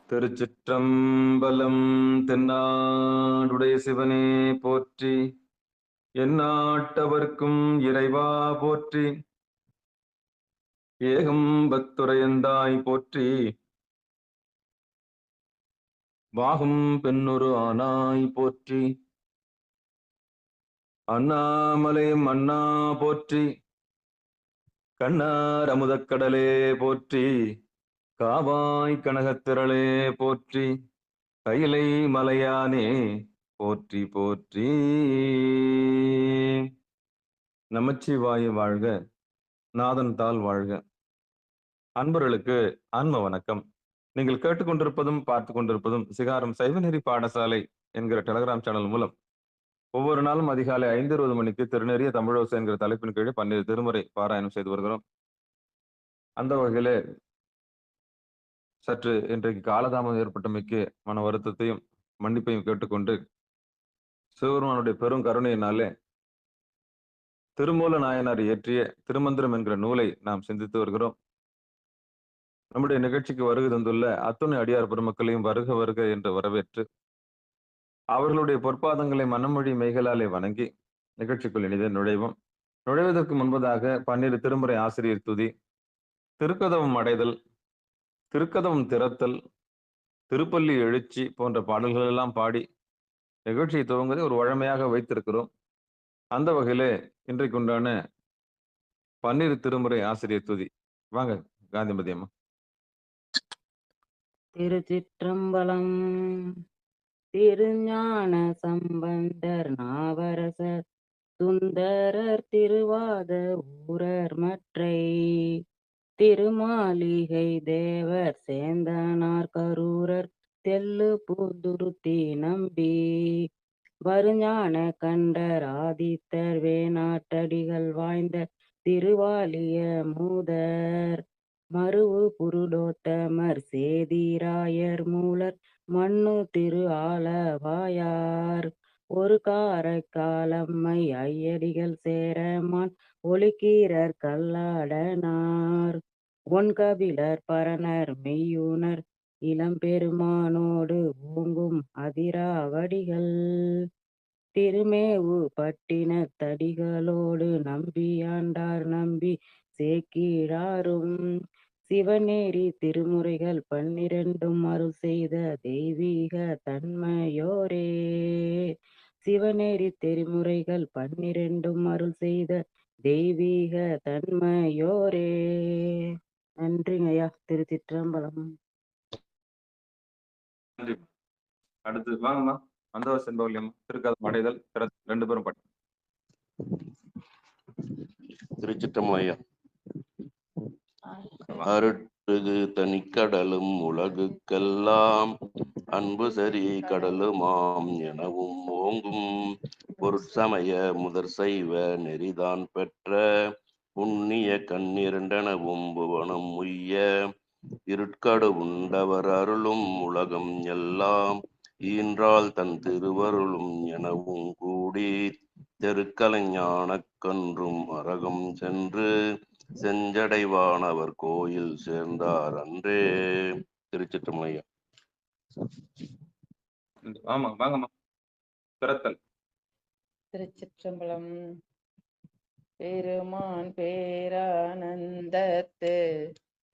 திருச்சிற்றம்பலம். தென்னாடுடைய சிவனே போற்றி, எந்நாட்டவர்க்கும் இறைவா போற்றி, ஏகம்பத்துரையந்தாய் போற்றி, வாகும் பெண்ணுரு ஆனாய் போற்றி, அண்ணாமலை மன்னா போற்றி, கண்ணார் அமுதக்கடலே போற்றி, காவாய் கனகத்திரளே போற்றி, கைலை மலையானே போற்றி போற்றி. நமச்சிவாய வாழ்க, நாதன் தாள் வாழ்க. அன்பர்களுக்கு ஆன்ம வணக்கம். நீங்கள் கேட்டுக்கொண்டிருப்பதும் பார்த்து கொண்டிருப்பதும் சிகாரம் சைவநெறி பாடசாலை என்கிற டெலகிராம் சேனல் மூலம் ஒவ்வொரு நாளும் அதிகாலை 5:20 மணிக்கு திருநெறிய தமிழோசை என்கிற தலைப்பின் கீழே 12 திருமுறை பாராயணம் செய்து வருகிறோம். அந்த வகையிலே சற்று இன்றைக்கு காலதாமதம் ஏற்பட்டமைக்கு மன வருத்தத்தையும் மன்னிப்பையும் கேட்டுக்கொண்டு, சிவபெருமானுடைய பெரும் கருணையினாலே திருமூல நாயனார் இயற்றிய திருமந்திரம் என்கிற நூலை நாம் சிந்தித்து வருகிறோம். நம்முடைய நிகழ்ச்சிக்கு வருகை தந்துள்ள அத்துணை அடியார் பெருமக்களையும் வருக வருக என்று வரவேற்று, அவர்களுடைய பொற்பாதங்களை மனமொழி மெய்களாலே வணங்கி நிகழ்ச்சிக்குள் இனிதே நுழைவோம். நுழைவதற்கு முன்பதாக 12 திருமுறை ஆசிரியர் துதி, திருக்கதவம் அடைதல், திருக்கதவம் திறத்தல், திருப்பள்ளி எழுச்சி போன்ற பாடல்கள் எல்லாம் பாடி நிகழ்ச்சியை துவங்குவதை ஒரு வழமையாக வைத்திருக்கிறோம். அந்த வகையிலே இன்றைக்கு உண்டான 12 திருமுறை ஆசிரியர் துதி. வாங்க காந்திமதி அம்மா. திருச்சிற்றம்பலம். திருஞான சம்பந்தர் நாவரசர் சுந்தரர் திருவாத ஊரர் மற்றை திருமாளிகை தேவர் சேந்தனார் கரூரர் தெல்லு பூந்துருத்தி நம்பி வருஞான கண்டர் ஆதித்தர் வேணாட்டடிகள் வாய்ந்த திருவாலிய மூதர் மருவு புருடோத்தமர் சேதிராயர் மூலர் மண்ணு திரு ஆலவாயார் ஒரு காரைக்காலம்மை ஐயடிகள் சேரமான் ஒளிக்கீரர் கல்லாடனார் ஒன்கபிலர் பரணர் மெய்யுனர் இளம்பெருமானோடு ஓங்கும் அதிராவடிகள் திருமேவு பட்டினத் தடிகளோடு நம்பியாண்டார் நம்பி சேக்கிழாரும் சிவநேரி திருமுறைகள் 12 அருள் செய்த தெய்வீக தன்மையோரே. சிவநேரி திருமுறைகள் 12 அருள் செய்த தெய்வீக தன்மையோரே. நன்றிங்கய்யா. திருச்சிற்றம்பலம். அடுத்து வாங்கம்மா அந்த செண்பவல்லியம்மா. திருக்கதம் அடைதல், ரெண்டு பேரும் பாட்டு. திருச்சிற்றம்பலம். அருட்கு தனிக்கடலும் உலகுக்கெல்லாம் அன்பு சரி கடலுமாம் எனவும் ஓங்கும் பொருட்சமய முதற் சைவ நெறிதான் பெற்ற புண்ணிய கண்ணிரண்டனவும் புவனம் உய்ய இருட்கடு உண்டவர் அருளும் உலகம் எல்லாம் ஈன்றால் தன் திருவருளும் எனவும் கூடி தெருக்கலைஞானக் கன்றும் அரகம் சென்று செஞ்சடைவானவர் கோயில் சேர்ந்தார் அன்றே. திருச்சிற்றம்பலம். ஆமா வாங்கம்மா. திறத்தல். திருச்சிற்றம்பலம். பெருமான் பேரானந்தத்து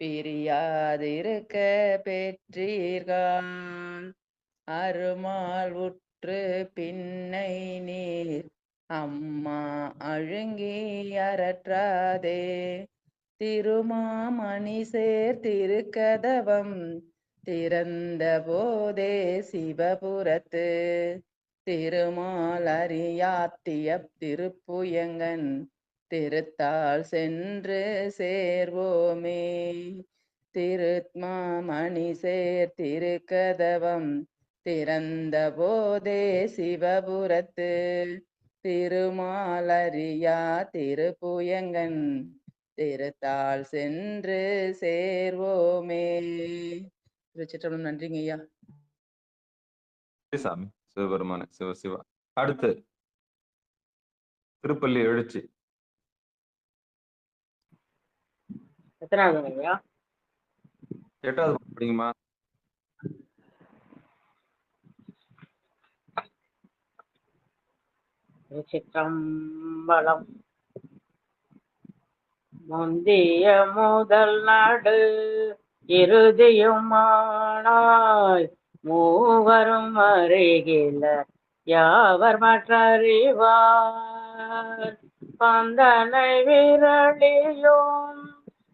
பிரியாதிருக்க பெற்றீர்கள் அருமால் உற்று பின்னை நீர் அம்மா அழுங்கி அறற்றாதே திருமாமணி சேர் திருக்கதவம் திறந்த போதே சிவபுரத்து திருமால் அறியாத்திய திருப்புயங்கன் திருத்தாள் சென்று சேர்வோமே. திருமாமணி சேர் திருக்கதவம் திறந்த போதே சிவபுரத்து திருமாலறியா திருப்புயங்கன் திருத்தாள் சென்று சேர்வோமே. திருச்சிற்றம்பலம். நன்றிங்க ஐயா. சாமி சிவபெருமான சிவசிவா. அடுத்து திருப்பள்ளி எழுச்சி. எத்தனாவது ஐயா? 8வது படிங்கம்மா. திருச்சிற்றம்பலம். முந்திய முதல் நாடு இறுதியுமானாய் மூவரும் அறிகில யாவர் மற்றறிவார். பந்தனை விரலியும்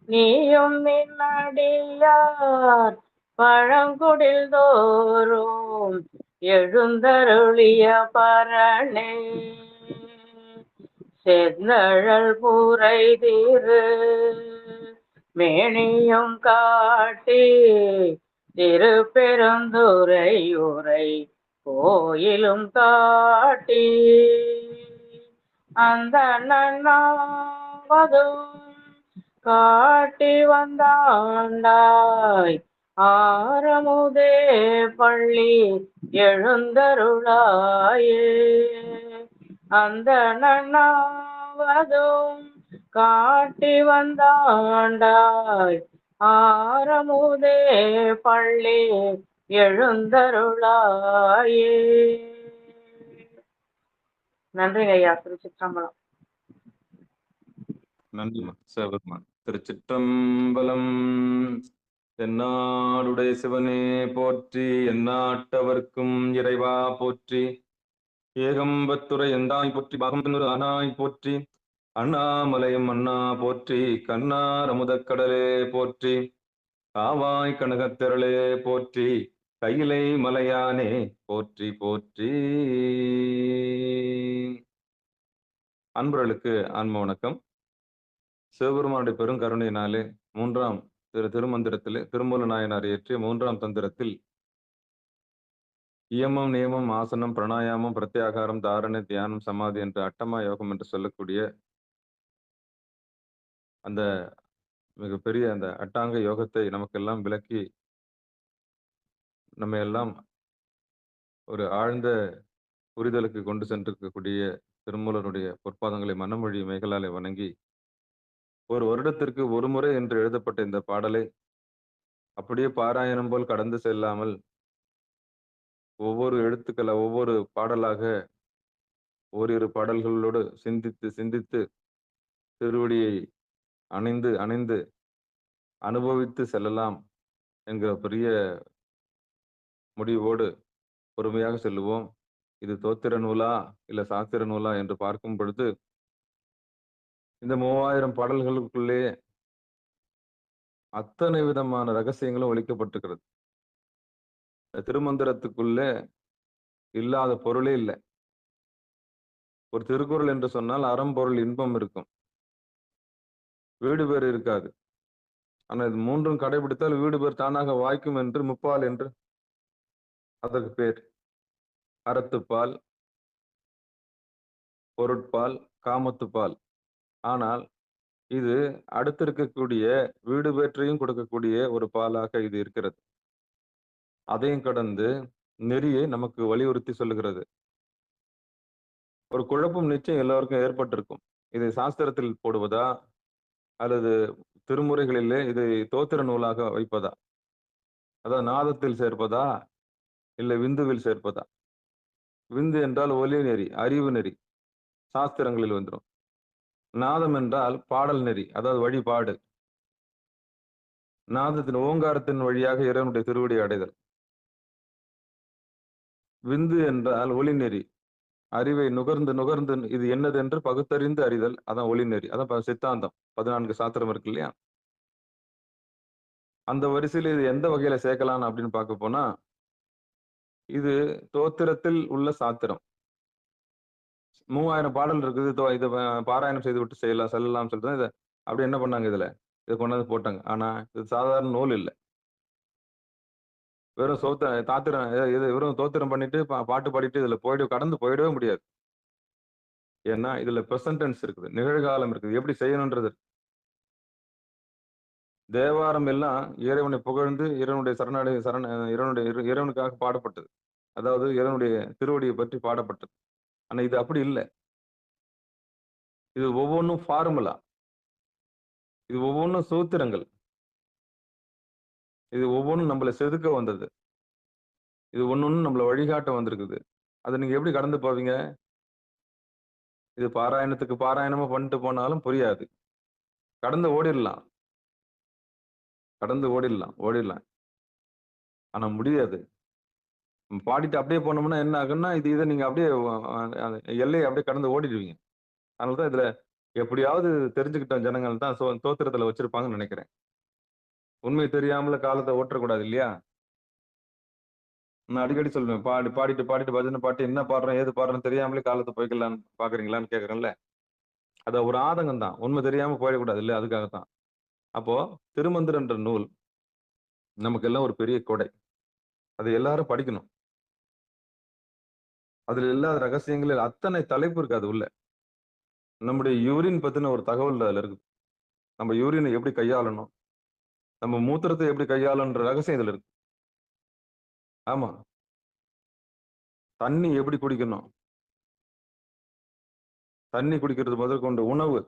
நீயும் நின்னடியார் பழங்குடில் தோறும் எழுந்தருளிய பரணே. செந்தழல் பூரை திரு மேனியும் காட்டி திருப்பெருந்துறை உரை கோயிலும் காட்டி அந்த நன்னாவதும் காட்டி வந்தாண்டாய் ஆரமுதே பள்ளி எழுந்தருளாயே. அந்த நன்னாவதும் காட்டி வந்தாண்டாய் ஆரமுதே பள்ளி எழுந்தருளாயே. நன்றிங்க ஐயா. திருச்சிற்றம்பலம். நன்றிமா சேவத்மா. திருச்சிற்றம்பலம். தென்னாடுடைய சிவனே போற்றி, எந்நாட்டவர்க்கும் இறைவா போற்றி. ஏகம்பத்துரை எந்தாய் போற்றி, பாகம்பெரு ஆனாய் போற்றி. அண்ணாமலையும் அண்ணா போற்றி, கண்ணார் அமுதக்கடலே போற்றி. காவாய் கனகத்திரளே போற்றி, கையிலை மலையானே போற்றி போற்றி. அன்பர்களுக்கு ஆன்ம வணக்கம். சிவபெருமானுடைய பெருங்கருணையினாலே மூன்றாம் திருமந்திரத்திலே திருமூல நாயனார் இயற்றிய மூன்றாம் தந்திரத்தில் இயமம், நியமம், ஆசனம், பிராணாயாமம், பிரத்யாகாரம், தாரணை, தியானம், சமாதி என்ற அட்டமா யோகம் என்று சொல்லக்கூடிய அந்த மிகப்பெரிய அந்த அட்டாங்க யோகத்தை நமக்கெல்லாம் விளக்கி நம்ம எல்லாம் ஒரு ஆழ்ந்த புரிதலுக்கு கொண்டு சென்றிருக்கக்கூடிய திருமூலருடைய பொற்பாதங்களை மனமொழி மேகலாலை வணங்கி, ஒரு வருடத்திற்கு ஒரு முறை என்று எழுதப்பட்ட இந்த பாடலை அப்படியே பாராயணம் போல் கடந்து செல்லாமல் ஒவ்வொரு எழுத்துக்களை ஒவ்வொரு பாடலாக ஓரிரு பாடல்களோடு சிந்தித்து சிந்தித்து திருவடியை அணைந்து அணைந்து அனுபவித்து செல்லலாம் என்கிற பெரிய முடிவோடு பொறுமையாக செல்லுவோம். இது தோத்திர நூலா இல்ல சாத்திர நூலா என்று பார்க்கும் பொழுது இந்த 3000 பாடல்களுக்குள்ளே அத்தனை விதமான ரகசியங்களும் ஒழிக்கப்பட்டிருக்கிறது. திருமந்திரத்துக்குள்ளே இல்லாத பொருளே இல்லை. ஒரு திருக்குறள் என்று சொன்னால் அறம்பொருள் இன்பம் இருக்கும், வீடு பேர் இருக்காது. ஆனால் இது மூன்றும் கடைபிடித்தால் வீடு பேர் தானாக வாய்க்கும் என்று முப்பால் என்று அதற்கு பேர். அறத்துப்பால், பொருட்பால், காமத்துப்பால். ஆனால் இது அடுத்திருக்கக்கூடிய வீடு பேற்றையும் கொடுக்கக்கூடிய ஒரு பாலாக இது இருக்கிறது. அதையும் கடந்து நெறியை நமக்கு வலியுறுத்தி சொல்லுகிறது. ஒரு குழப்பம் நிச்சயம் எல்லாருக்கும் ஏற்பட்டிருக்கும். இதை சாஸ்திரத்தில் போடுவதா அல்லது திருமுறைகளிலே இதை தோத்திர நூலாக வைப்பதா, அதாவது நாதத்தில் சேர்ப்பதா இல்லை விந்துவில் சேர்ப்பதா. விந்து என்றால் ஒலி நெறி, அறிவு நெறி, சாஸ்திரங்களில் வந்துடும். நாதம் என்றால் பாடல் நெறி, அதாவது வழிபாடு. நாதத்தின் ஓங்காரத்தின் வழியாக இறைவனுடைய திருவடி அடைதல். விந்து என்றால் ஒளி நெறி, அறிவை நுகர்ந்து நுகர்ந்து இது என்னது என்று பகுத்தறிந்து அறிதல். அதான் ஒளி நெறி, அதான் சித்தாந்தம். 14 சாஸ்திரம் இருக்கு இல்லையா? அந்த வரிசையில் இது எந்த வகையில சேர்க்கலாம் அப்படின்னு பார்க்க போனா, இது தோத்திரத்தில் உள்ள சாத்திரம். 3000 பாடல் இருக்குது, இதை பாராயணம் செய்து விட்டு செல்லலாம் சொல்லிட்டு இதை அப்படி என்ன பண்ணாங்க, இதை கொண்டாந்து போட்டாங்க. ஆனா இது சாதாரண நூல் இல்லை. வெறும் தாத்திரம் இது வெறும் தோத்திரம் பண்ணிட்டு பாட்டு பாடிட்டு இதுல கடந்து போயிடவே முடியாது. ஏன்னா இதுல பிரசன்டென்ஸ் இருக்குது, நிகழ்காலம் இருக்குது, எப்படி செய்யணும்ன்றது. தேவாரம் எல்லாம் இறைவனை புகழ்ந்து இறைவனுடைய இறைவனுக்காக பாடப்பட்டது, அதாவது இறைவனுடைய திருவடியை பற்றி பாடப்பட்டது. ஆனா இது அப்படி இல்லை. இது ஒவ்வொன்றும் ஃபார்முலா, இது ஒவ்வொன்றும் சூத்திரங்கள், இது ஒவ்வொன்றும் நம்மளை செதுக்க வந்தது, இது ஒன்னொன்னு நம்மளை வழிகாட்ட வந்திருக்குது. அதை நீங்க எப்படி கடந்து போவீங்க? இது பாராயணத்துக்கு பாராயணமா பண்ணிட்டு போனாலும் புரியாது. கடந்து ஓடிடலாம். ஓடிடலாம். ஆனா முடியாது. பாடிட்டு அப்படியே போனோம்னா என்ன ஆகும்னா, இத நீங்க அப்படியே எல்லையை அப்படியே கடந்து ஓடிடுவீங்க. அதனாலதான் இதுல எப்படியாவது தெரிஞ்சுக்கிட்ட ஜனங்கள் தான் தோத்திரத்துல வச்சிருப்பாங்கன்னு நினைக்கிறேன். உண்மை தெரியாமல காலத்தை ஓட்டக்கூடாது இல்லையா? நான் அடிக்கடி சொல்லுவேன், பாடிட்டு பஜனை பாட்டு என்ன பாடுறோம் ஏது பாடுறோம் தெரியாமலே காலத்தை போய்க்கலான்னு பாக்குறீங்களான்னு கேக்குறேன்ல. அது ஒரு ஆதங்கம் தான். உண்மை தெரியாம போயிடக்கூடாது இல்லையா? அதுக்காகத்தான். அப்போ திருமந்திரன்ற நூல் நமக்கு எல்லாம் ஒரு பெரிய கொடை. அதை எல்லாரும் படிக்கணும். அதுல இல்லாத ரகசியங்கள் அத்தனை தலைப்பு இருக்கு அது உள்ள. நம்முடைய யூரின் பத்தின ஒரு தகவல் அதுல இருக்கு. நம்ம யூரினை எப்படி கையாளணும், நம்ம மூத்திரத்தை எப்படி கையாளன்ற ரகசியம் இதுல இருக்கு. ஆமா. தண்ணி எப்படி குடிக்கணும், தண்ணி குடிக்கிறது முதற்கொண்டு உணவு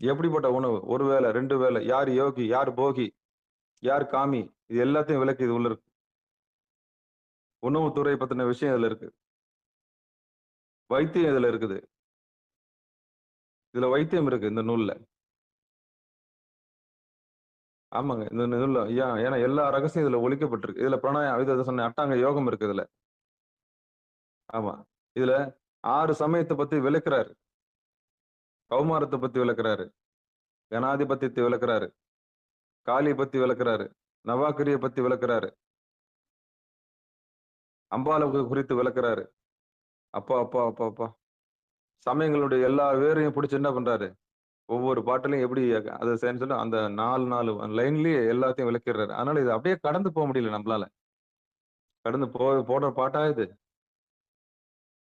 எப்படிப்பட்ட உணவு, ஒரு வேளை 2 வேளை, யார் யோகி யார் போகி யார் காமி, இது எல்லாத்தையும் விளக்கி இது உள்ள இருக்கு. உணவுத்துறை பத்தின விஷயம் இதுல இருக்கு. வைத்தியம் இதுல இருக்குது. இதுல வைத்தியம் இருக்கு இந்த நூல்ல. ஆமாங்க. இந்த நூல்ல ஏன்னா எல்லா ரகசியம் இதுல ஒளிக்கப்பட்டிருக்கு. இதுல பிராணாயம் இதை சொன்ன அட்டாங்க யோகம் இருக்கு இதுல. ஆமா. இதுல 6 சமயத்தை பத்தி விளக்குறாரு. கௌமாரத்தை பத்தி விளக்குறாரு, கணாதிபத்தியத்தை விளக்குறாரு, காளியை பத்தி விளக்குறாரு, நவாக்கிரியை பத்தி விளக்குறாரு, அம்பாளுக்கு குறித்து விளக்குறாரு. அப்பா அப்பா அப்பா அப்பா சமயங்களுடைய எல்லா வேரையும் பிடிச்சு என்ன பண்றாரு, ஒவ்வொரு பாட்டிலையும் எப்படி அதை சொல்லி அந்த 4 லைன்லயே எல்லாத்தையும் விளக்கிடுறாரு. அதனால இது அப்படியே கடந்து போக முடியல நம்மளால. கடந்து போடுற பாட்டா இது.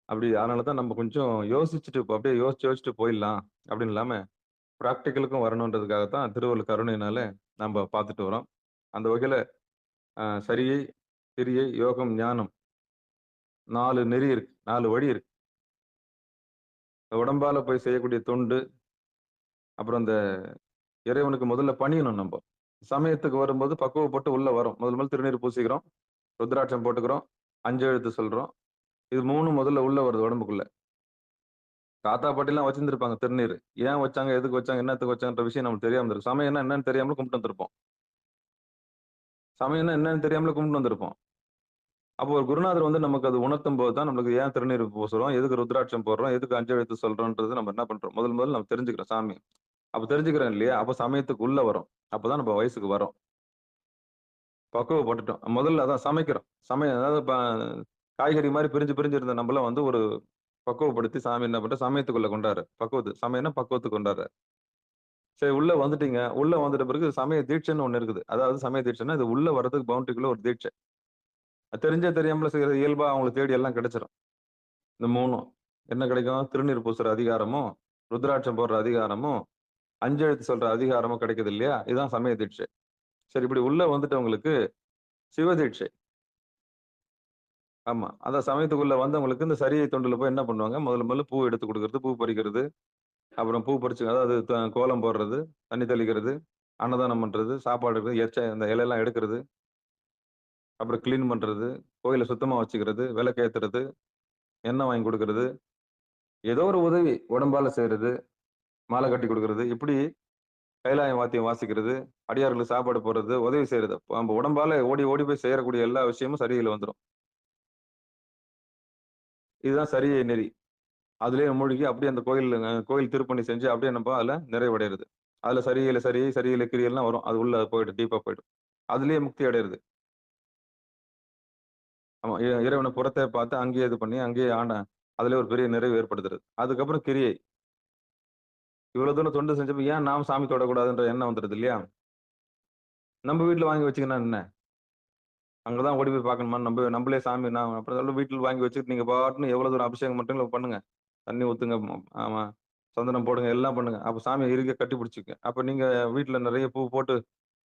அப்படி அதனாலதான் நம்ம கொஞ்சம் யோசிச்சுட்டு அப்படியே யோசிச்சுட்டு போயிடலாம் அப்படின்னு இல்லாம பிராக்டிக்கலுக்கும் வரணுன்றதுக்காகத்தான் திருவள்ளுவர் கருணையினால நம்ம பார்த்துட்டு வரோம். அந்த வகையில சரியை, கிரியை, யோகம், ஞானம் 4 நெறி இருக்கு, 4 வழி இருக்கு. உடம்பால போய் செய்யக்கூடிய தொண்டு, அப்புறம் அந்த இறைவனுக்கு முதல்ல பணியணும். நம்ம சமயத்துக்கு வரும்போது பக்குவப்பட்டு உள்ள வரும். முதல்ல திருநீர் பூசிக்கிறோம், ருத்ராட்சம் போட்டுக்கிறோம், 5 எழுத்து சொல்றோம். இது 3 முதல்ல உள்ள வருது உடம்புக்குள்ள. தாத்தா பாட்டிலாம் வச்சிருந்திருப்பாங்க திருநீர். ஏன் வச்சாங்க, எதுக்கு வச்சாங்க, என்னத்துக்கு வச்சாங்கன்ற விஷயம் நமக்கு தெரியாம இருக்கு. சமயம்னா என்னன்னு தெரியாமல கும்பிட்டு வந்திருப்போம். சமயம்னா என்னன்னு தெரியாமல கும்பிட்டு வந்திருப்போம். அப்போ ஒரு குருநாதர் வந்து நமக்கு அது உணர்த்தும் போது தான் நம்மளுக்கு ஏன் திருநீர் பூசுறோம், எதுக்கு ருத்ராட்சம் போடுறோம், எதுக்கு 5 எழுத்து சொல்றோன்றது நம்ம என்ன பண்றோம், முதல்ல நம்ம தெரிஞ்சுக்கிறோம் சாமி. அப்ப தெரிஞ்சுக்கிறோம் இல்லையா? அப்ப சமயத்துக்கு உள்ள வரும். அப்பதான் நம்ம வயசுக்கு வரோம். பக்குவப்பட்டுட்டோம். முதல்ல அதான் சமைக்கிறோம். அதாவது காய்கறி மாதிரி பிரிஞ்சு இருந்த நம்மள வந்து ஒரு பக்குவப்படுத்தி சாமி என்ன பண்ற சமயத்துக்குள்ள கொண்டாரு. சமயம்னா பக்குவத்துக்கு கொண்டாரு. சரி, உள்ள வந்துட்டீங்க. உள்ள வந்துட்ட பிறகு சமய தீட்சைன்னு ஒண்ணு இருக்குது. அதாவது சமய தீட்சைன்னா இது உள்ள வர்றதுக்கு பவுண்டரிக்குள்ள ஒரு தீட்சை. தெரிஞ்சே தெரியாமல செய்யறது இயல்பா அவங்களுக்கு தேடி எல்லாம் கிடைச்சிடும். இந்த 3ம் என்ன கிடைக்கும்? திருநீர் பூசுற அதிகாரமும், ருத்ராட்சம் போடுற அதிகாரமும், 5 எழுத்து சொல்ற அதிகாரமும் கிடைக்குது இல்லையா? இதுதான் சமய தீட்சை. சரி, இப்படி உள்ள வந்துட்டவங்களுக்கு சிவ தீட்சை. ஆமா. அதான் சமயத்துக்குள்ள வந்தவங்களுக்கு இந்த சரியை தொண்டுல போய் என்ன பண்ணுவாங்க, முதல்ல பூ எடுத்து கொடுக்கறது, பூ பறிக்கிறது, அப்புறம் பூ பறிச்சு அதாவது கோலம் போடுறது, தண்ணி தெளிக்கிறது, அன்னதானம் பண்றது, சாப்பாடு அந்த இலையெல்லாம் எடுக்கிறது, அப்புறம் கிளீன் பண்றது, கோயிலை சுத்தமா வச்சுக்கிறது, விளக்கேத்துறது, எண்ணெய் வாங்கி கொடுக்கறது, ஏதோ ஒரு உதவி உடம்பால செய்யறது, மாலை கட்டி கொடுக்கறது, இப்படி கைலாயம் வாத்தியம் வாசிக்கிறது, அடியார்களுக்கு சாப்பாடு போடுறது, உதவி செய்யறது. நம்ம உடம்பால ஓடி ஓடி போய் செய்யக்கூடிய எல்லா விஷயமும் சரியில வந்துடும். இதுதான் சரியை நெறி. அதுலயே மூழ்கி அப்படியே அந்த கோயில் திருப்பணி செஞ்சு அப்படியே நம்ம அதுல நிறைவடைகிறது. அதுல சரியில கிரியெல்லாம் வரும். அது உள்ள போயிடும், டீப்பா போயிடும். அதுலயே முக்தி அடையிறது. ஆமா. இறைவனை புறத்தை பார்த்து அங்கேயே இது பண்ணி அங்கேயே அதுல ஒரு பெரிய நிறைவு ஏற்படுத்துறது. அதுக்கப்புறம் கிரியை. இவ்வளவு தூரம் தொண்டு செஞ்சப்ப ஏன் நாம் சாமி தொடக்கூடாதுன்ற எண்ணம் வந்துருது இல்லையா? நம்ம வீட்டுல வாங்கி வச்சுக்கினா என்ன? அங்கதான் ஓடி போய் பார்க்கணுமா? நம்மளே சாமி நான் அப்புறம் வீட்டுல வாங்கி வச்சுட்டு நீங்க பாட்டுன்னு எவ்வளவு தூரம் அபிஷேகம் பண்றீங்களோ பண்ணுங்க. தண்ணி ஊத்துங்க. ஆமா. சந்தனம் போடுங்க, எல்லாம் பண்ணுங்க. அப்ப சாமி இருக்க கட்டி பிடிச்சிக்க. அப்ப நீங்க வீட்டுல நிறைய பூ போட்டு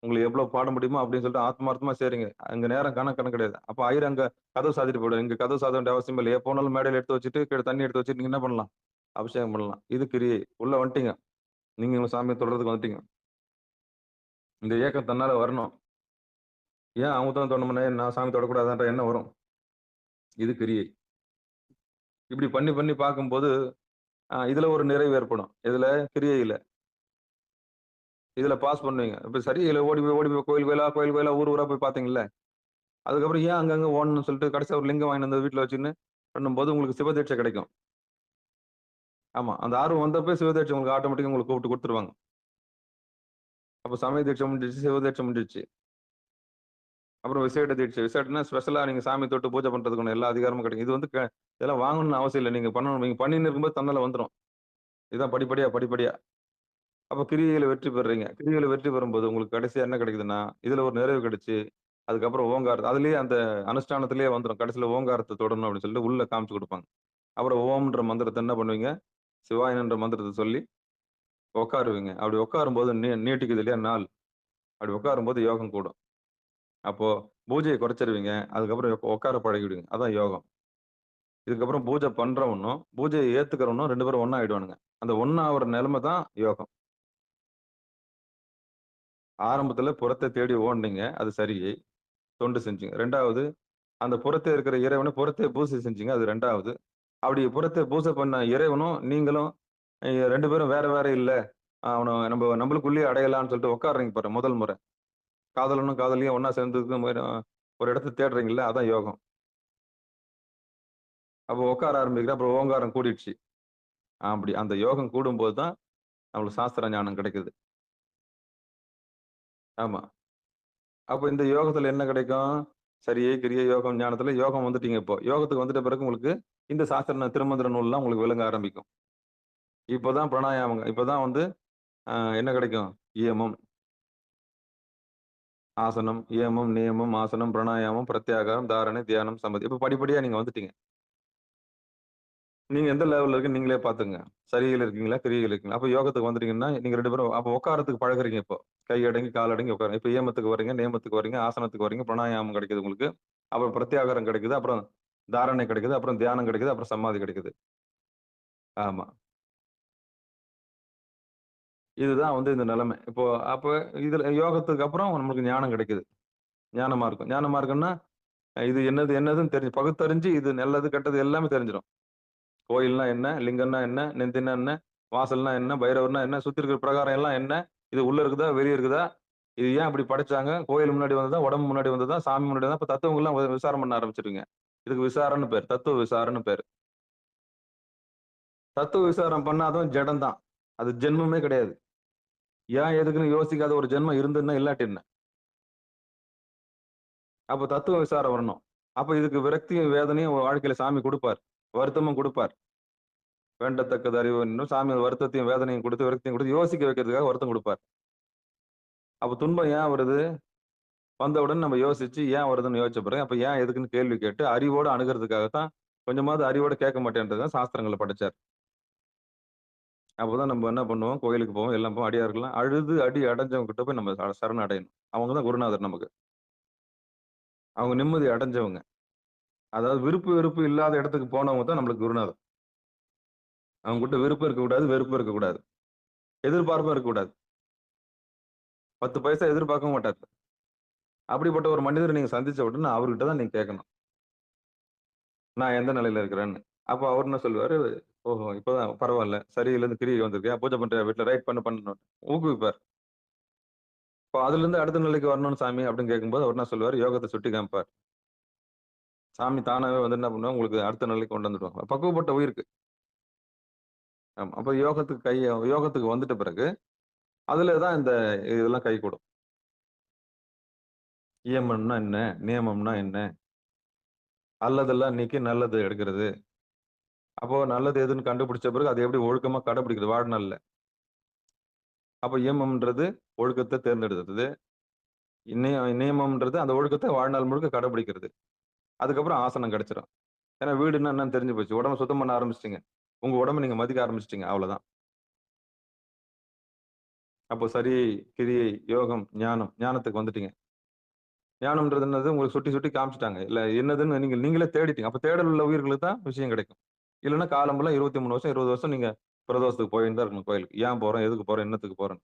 உங்களுக்கு எவ்வளவு பாட முடியுமோ அப்படின்னு சொல்லிட்டு ஆத்மார்த்தமா செய்றீங்க. அங்க நேரம் கணக்கு கிடையாது. அப்ப ஐயர் அங்க கதவு சாத்திட்டு போயிடும். இங்க கதவு சாத்த வேண்டிய அவசியம் இல்லை. எப்போனாலும் மேடையில எடுத்து வச்சுட்டு கீழே தண்ணி எடுத்து வச்சுட்டு நீங்க என்ன பண்ணலாம்? அபிஷேகம் பண்ணலாம். இது கிரியை. உள்ள வந்துட்டீங்க. நீங்க உங்க சாமியை தொடர்றதுக்கு வந்துட்டீங்க. இந்த ஏக்கம் தன்னால வரணும். ஏன் அவங்க தான் தோணுமுன்னே நான் சாமி தொடக்கூடாதுன்ற எண்ணம் வரும். இது கிரியை. இப்படி பண்ணி பார்க்கும்போது இதுல ஒரு நிறைவு ஏற்படும். இதுல கிரியையில. இதுல பாஸ் பண்ணுவீங்க. இப்ப சரியில்ல ஓடி போய் கோயில் கோயிலா, ஊர் ஊரா போய் பார்த்தீங்கல்ல. அதுக்கப்புறம் ஏன் அங்கங்க ஓடணும்னு சொல்லிட்டு கடைசியா ஒரு லிங்கம் வாங்கிட்டு வந்து வீட்ல வச்சுன்னு பண்ணும்போது உங்களுக்கு சிவதீட்சை கிடைக்கும். ஆமா. அந்த ஆர்வம் வந்தப்ப சிவதீட்சை உங்களுக்கு ஆட்டோமேட்டிக்கா உங்களுக்கு கூப்பிட்டு குடுத்துருவாங்க. அப்ப சமய தீட்சை முடிஞ்சிருச்சு, சிவதீட்சை முடிஞ்சிருச்சு. அப்புறம் விசேட தீட்சை. விசேடம்னா ஸ்பெஷலா நீங்க சாமி தொட்டு பூஜை பண்றதுக்கான எல்லா அதிகாரமும் கிடைக்கும். இது வந்து இதெல்லாம் வாங்கணும்னு அவசியம் இல்ல. நீங்க பண்ணணும். நீங்க பண்ணின்னு இருக்கும்போது தன்னால வந்துரும். இதுதான் படிப்படியா, படிப்படியா. அப்ப கிரியையில வெற்றி பெறுறீங்க. கிரியையில வெற்றி பெறும்போது உங்களுக்கு கடைசியா என்ன கிடைக்குதுன்னா, இதுல ஒரு நிறைவு கிடைச்சு, அதுக்கப்புறம் ஓங்காரம் அதிலேயே அந்த அனுஷ்டானத்திலேயே வந்துரும். கடைசியில ஓங்காரத்த தொடரணும் அப்படின்னு சொல்லிட்டு உள்ள காமிச்சு குடுப்பாங்க. அப்புறம் ஓம்ன்ற மந்திரத்த என்ன பண்ணுவீங்க? சிவாயனன்ற மந்திரத்த சொல்லி உட்காருவீங்க. அப்படி உட்காரும்போது நீட்டிக்குது இல்லையா நாள். அப்படி உட்காரும்போது யோகம் கூடும். அப்போ பூஜைய குறைச்சிருவீங்க. அதுக்கப்புறம் உட்கார பழகிடுவீங்க. அதான் யோகம். இதுக்கப்புறம் பூஜை பண்றவனும், பூஜைய ஏத்துக்கிறவனும் 2 பேரும் ஒண்ணா ஆயிடுவானுங்க. அந்த ஒண்ணா ஆவுற நிலைமை தான் யோகம். ஆரம்பத்துல புறத்த தேடி ஓடுனீங்க. அது சரி. தொண்டு செஞ்சீங்க. 2வது அந்த புறத்தே இருக்கிற இறைவன புறத்தே பூசை செஞ்சீங்க. அது 2வது. அப்படி புறத்தே பூசை பண்ண இறைவனும், நீங்களும் 2 பேரும் வேற வேற இல்ல. அவன நம்மளுக்குள்ளேயே அடையலாம்ன்னு சொல்லிட்டு உட்கார்றீங்க பாரு முதல் முறை. காதலனும் காதலியும் ஒண்ணா சேர்ந்ததுக்கு ஒரு இடத்த தேடுறீங்கல்ல, அதான் யோகம். அப்போ உட்கார ஆரம்பிக்கிறேன். அப்புறம் ஓங்காரம் கூடிடுச்சு. அப்படி அந்த யோகம் கூடும்போது தான் நம்மளுக்கு சாஸ்திர ஞானம் கிடைக்குது. ஆமா. அப்ப இந்த யோகத்துல என்ன கிடைக்கும்? சரியை, கிரியை, யோகம், ஞானத்துல யோகம் வந்துட்டீங்க இப்போ. யோகத்துக்கு வந்துட்ட பிறகு உங்களுக்கு இந்த சாஸ்திர திருமந்திர நூல்லாம் உங்களுக்கு விளங்க ஆரம்பிக்கும். இப்பதான் பிராணாயாமங்க. இப்பதான் வந்து என்ன கிடைக்கும்? இயமம், ஆசனம், இயமம், நியமம், ஆசனம், பிராணாயாமம், பிரத்யாகாரம், தாரணை, தியானம், சமாதி. இப்ப படிப்படியா நீங்க வந்துட்டீங்க. நீங்க எந்த லெவல்ல இருக்குன்னு நீங்களே பாத்துங்க. சரியில இருக்கீங்களா? கிரியையில இருக்கீங்களா? அப்ப யோகத்துக்கு வந்துட்டீங்கன்னா, நீங்க 2 பேரும் அப்ப உட்காரத்துக்கு பழகுறீங்க இப்போ. கை அடங்கி, கால் அடங்கி உட்காருங்க. இப்ப ஏமத்துக்கு வர்றீங்க, நியமத்துக்கு வர்றீங்க, ஆசனத்துக்கு வர்றீங்க, பிராணாயாமம் கிடைக்குது உங்களுக்கு. அப்புறம் பிரத்யாகாரம் கிடைக்குது. அப்புறம் தாரணை கிடைக்குது. அப்புறம் தியானம் கிடைக்குது. அப்புறம் சமாதி கிடைக்குது. ஆமா. இதுதான் வந்து இந்த நிலைமை. இப்போ அப்ப இதுல யோகத்துக்கு அப்புறம் நமக்கு ஞானம் கிடைக்குது. ஞான மார்க்கம். ஞான மார்க்கம்னா, இது என்னது என்னதுன்னு தெரிஞ்சு பகுத்தறிஞ்சு இது நல்லது, கெட்டது எல்லாமே தெரிஞ்சிரும். கோயில்னா என்ன? லிங்கம்னா என்ன? நெந்தின்னா என்ன? வாசல்னா என்ன? பைரவர்னா என்ன? சுத்தி இருக்கிற பிரகாரம் எல்லாம் என்ன? இது உள்ள இருக்குதா? வெளிய இருக்குதா? இது ஏன் இப்படி படைச்சாங்க? கோயில் முன்னாடி வந்ததா? உடம்பு முன்னாடி வந்ததா? சாமி முன்னாடி வந்ததா? இப்ப தத்துவங்கள்லாம் விசாரம் பண்ண ஆரம்பிச்சுருவீங்க. இதுக்கு விசாரம்ன்னு பேரு. தத்துவ விசாரம்ன்னு பேரு. தத்துவ விசாரம் பண்ணாதவன் ஜடம் தான். அது ஜென்மமே கிடையாது. ஏன் எதுக்குன்னு யோசிக்காத ஒரு ஜென்மம் இருந்ததுன்னா இல்லாட்டி என்ன? அப்ப தத்துவ விசாரம் வரணும். அப்ப இதுக்கு விரக்தியும், வேதனையும் வாழ்க்கையில சாமி குடுப்பார். வருத்தமும் குடுப்பார். வேண்டத்தக்கது அறிவு இன்னும் சாமி வருத்தத்தையும், வேதனையும் குடுத்து, விரக்தியும் குடுத்து யோசிக்க வைக்கிறதுக்காக வருத்தம் குடுப்பார். அப்ப துன்பம் ஏன் வருது? வந்தவுடனே நம்ம யோசிச்சு ஏன் வருதுன்னு யோசிச்ச பிறகு, அப்ப ஏன் எதுக்குன்னு கேள்வி கேட்டு அறிவோட அணுகுறதுக்காகத்தான் கொஞ்சமாவது அறிவோட கேட்க மாட்டேன்றத சாஸ்திரங்கள்ல படைச்சார். அப்பதான் நம்ம என்ன பண்ணுவோம், கோயிலுக்கு போவோம், எல்லாம் போவோம், அடியார்கள்லாம் அழுது அடி அடைஞ்சவங்க கிட்ட போய் நம்ம சரணடையணும். அவங்க தான் குருநாதர் நமக்கு. அவங்க நிம்மதி அடைஞ்சவங்க. அதாவது விருப்பு, வெறுப்பு இல்லாத இடத்துக்கு போனவங்க தான் நம்மளுக்கு குருநாதர். அவங்ககிட்ட விருப்பம் இருக்கக்கூடாது, வெறுப்பும் இருக்கக்கூடாது. எதிர்பார்ப்பும் இருக்கக்கூடாது. 10 பைசா எதிர்பார்க்கவும் மாட்டாரு. அப்படிப்பட்ட ஒரு மனிதரை நீங்க சந்திச்ச உடனே அவர்கிட்ட தான் நீங்க கேட்கணும். நான் எந்த நிலையில இருக்கிறேன்னு. அப்ப அவர் என்ன சொல்லுவாரு, "ஓஹோ! இப்பதான் பரவால்ல. சரியில்லருந்து கிரியை வந்திருக்கியா? பூஜை பண்றியா வீட்ல? ரைட் பண்ணு." ஊக்குவிப்பார். இப்போ அதிலிருந்து அடுத்த நிலைக்கு வரணும் சாமி அப்படின்னு கேட்கும்போது, அவர் என்ன சொல்லுவாரு, யோகத்த சுட்டி காமிப்பார். சாமி தானாவே வந்து என்ன பண்ணுவாங்க, உங்களுக்கு அடுத்த நிலைக்கு கொண்டு வந்துடுவாங்க. பக்குவப்பட்ட உயிருக்கு. ஆமா. அப்ப யோகத்துக்கு வந்துட்ட பிறகு, அதுல தான் இந்த இதெல்லாம் கைகூடும். இயமம்னா என்ன? நியமம்னா என்ன? அல்லதெல்லாம் நீக்கி நல்லது எடுக்கிறது. அப்போ நல்லது எதுன்னு கண்டுபிடிச்ச பிறகு, அதை எப்படி ஒழுக்கமா கடைபிடிக்கிறது வாழ்நாள்ல. அப்ப இயமம்ன்றது ஒழுக்கத்த தேர்ந்தெடுத்தது. நியமம்ன்றது அந்த ஒழுக்கத்த வாழ்நாள் முழுக்க கடைபிடிக்கிறது. அதுக்கப்புறம் ஆசனம் கிடைச்சிரும். ஏன்னா வீடுன்னா என்னன்னு தெரிஞ்சு போச்சு. உடம்ப சுத்தம் பண்ண ஆரம்பிச்சுட்டீங்க. உங்க உடம்ப நீங்க மதிக்க ஆரம்பிச்சுட்டீங்க. அவ்வளவுதான். அப்போ சரி, கிரியை, யோகம், ஞானம். ஞானத்துக்கு வந்துட்டீங்க. ஞானம்ன்றது என்னது? உங்களுக்கு சுட்டி சுட்டி காமிச்சுட்டாங்க. இல்ல என்னதுன்னு நீங்களே தேடிட்டீங்க. அப்ப தேடல் உள்ள உயிர்களுக்கு தான் விஷயம் கிடைக்கும். இல்லன்னா காலம்புல்லா 23 வருஷம், 20 வருஷம் நீங்க பிரதோஷத்துக்கு போயின்னு தான் இருக்கணும் கோயிலுக்கு. ஏன் போறோம்? எதுக்கு போறோம்? என்னத்துக்கு போறோம்?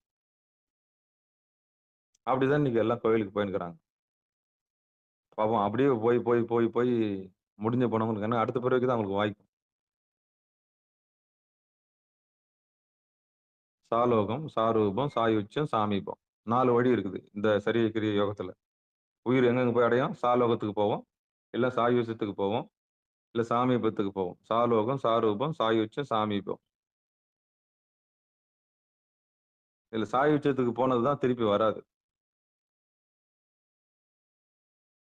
அப்படிதான் இன்னைக்கு எல்லாம் கோயிலுக்கு போயின்னுக்குறாங்க. பாவம் அப்படியே போய் போய் போய் போய் முடிஞ்சு போனவங்களுக்கு என்ன அடுத்த பிறவிக்கு தான் அவங்களுக்கு வாய்க்கும். சாலோகம், சாரூபம், சாயுச்சியம், சாமீபம். 4 வழி இருக்குது இந்த சரிய கிரிய யோகத்துல. உயிர் எங்கெங்க போய் அடையும்? சாலோகத்துக்கு போவோம், இல்ல சாயுச்சியத்துக்கு போவோம், இல்ல சாமீபத்துக்கு போவோம். சாலோகம், சாரூபம், சாயுச்சியம், சாமீபம். இதுல சாயுச்சியத்துக்கு போனதுதான் திருப்பி வராது.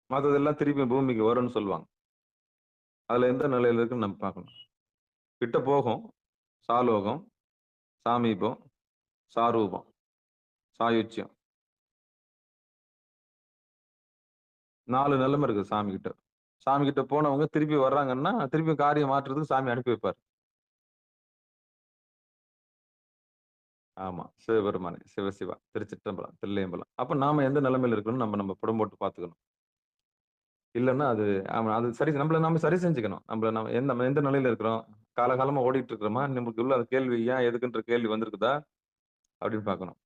மத்ததெல்லாம் திருப்பி பூமிக்கு வரும்னு சொல்லுவாங்க. அதுல எந்த நிலையில இருக்குன்னு நம்ம பார்க்கணும். கிட்ட போகும் சாலோகம், சாமீபம், சாரூபம், சாயுச்சியம். 4 நிலைமை இருக்குது சாமி கிட்ட. சாமி கிட்ட போனவங்க திருப்பி வர்றாங்கன்னா திருப்பி காரியம் மாற்றுறதுக்கு சாமி அனுப்பி வைப்பார். ஆமா, சிவபெருமானே, சிவசிவா, திருச்சிற்றம்பலம், தில்லையம்பலம். அப்ப நாம எந்த நிலைமையில இருக்கணும் நம்ம புடம் போட்டு பார்த்துக்கணும். இல்லைன்னா அது ஆமா அது சரி, நம்மள நாம சரி செஞ்சுக்கணும். நம்ம எந்த நிலையில இருக்கிறோம், காலகாலமா ஓடிட்டு இருக்கிறோமா, நமக்கு உள்ள கேள்வி ஏன் எதுக்குன்ற கேள்வி வந்திருக்குதா அப்படின்னு பார்க்கணும்.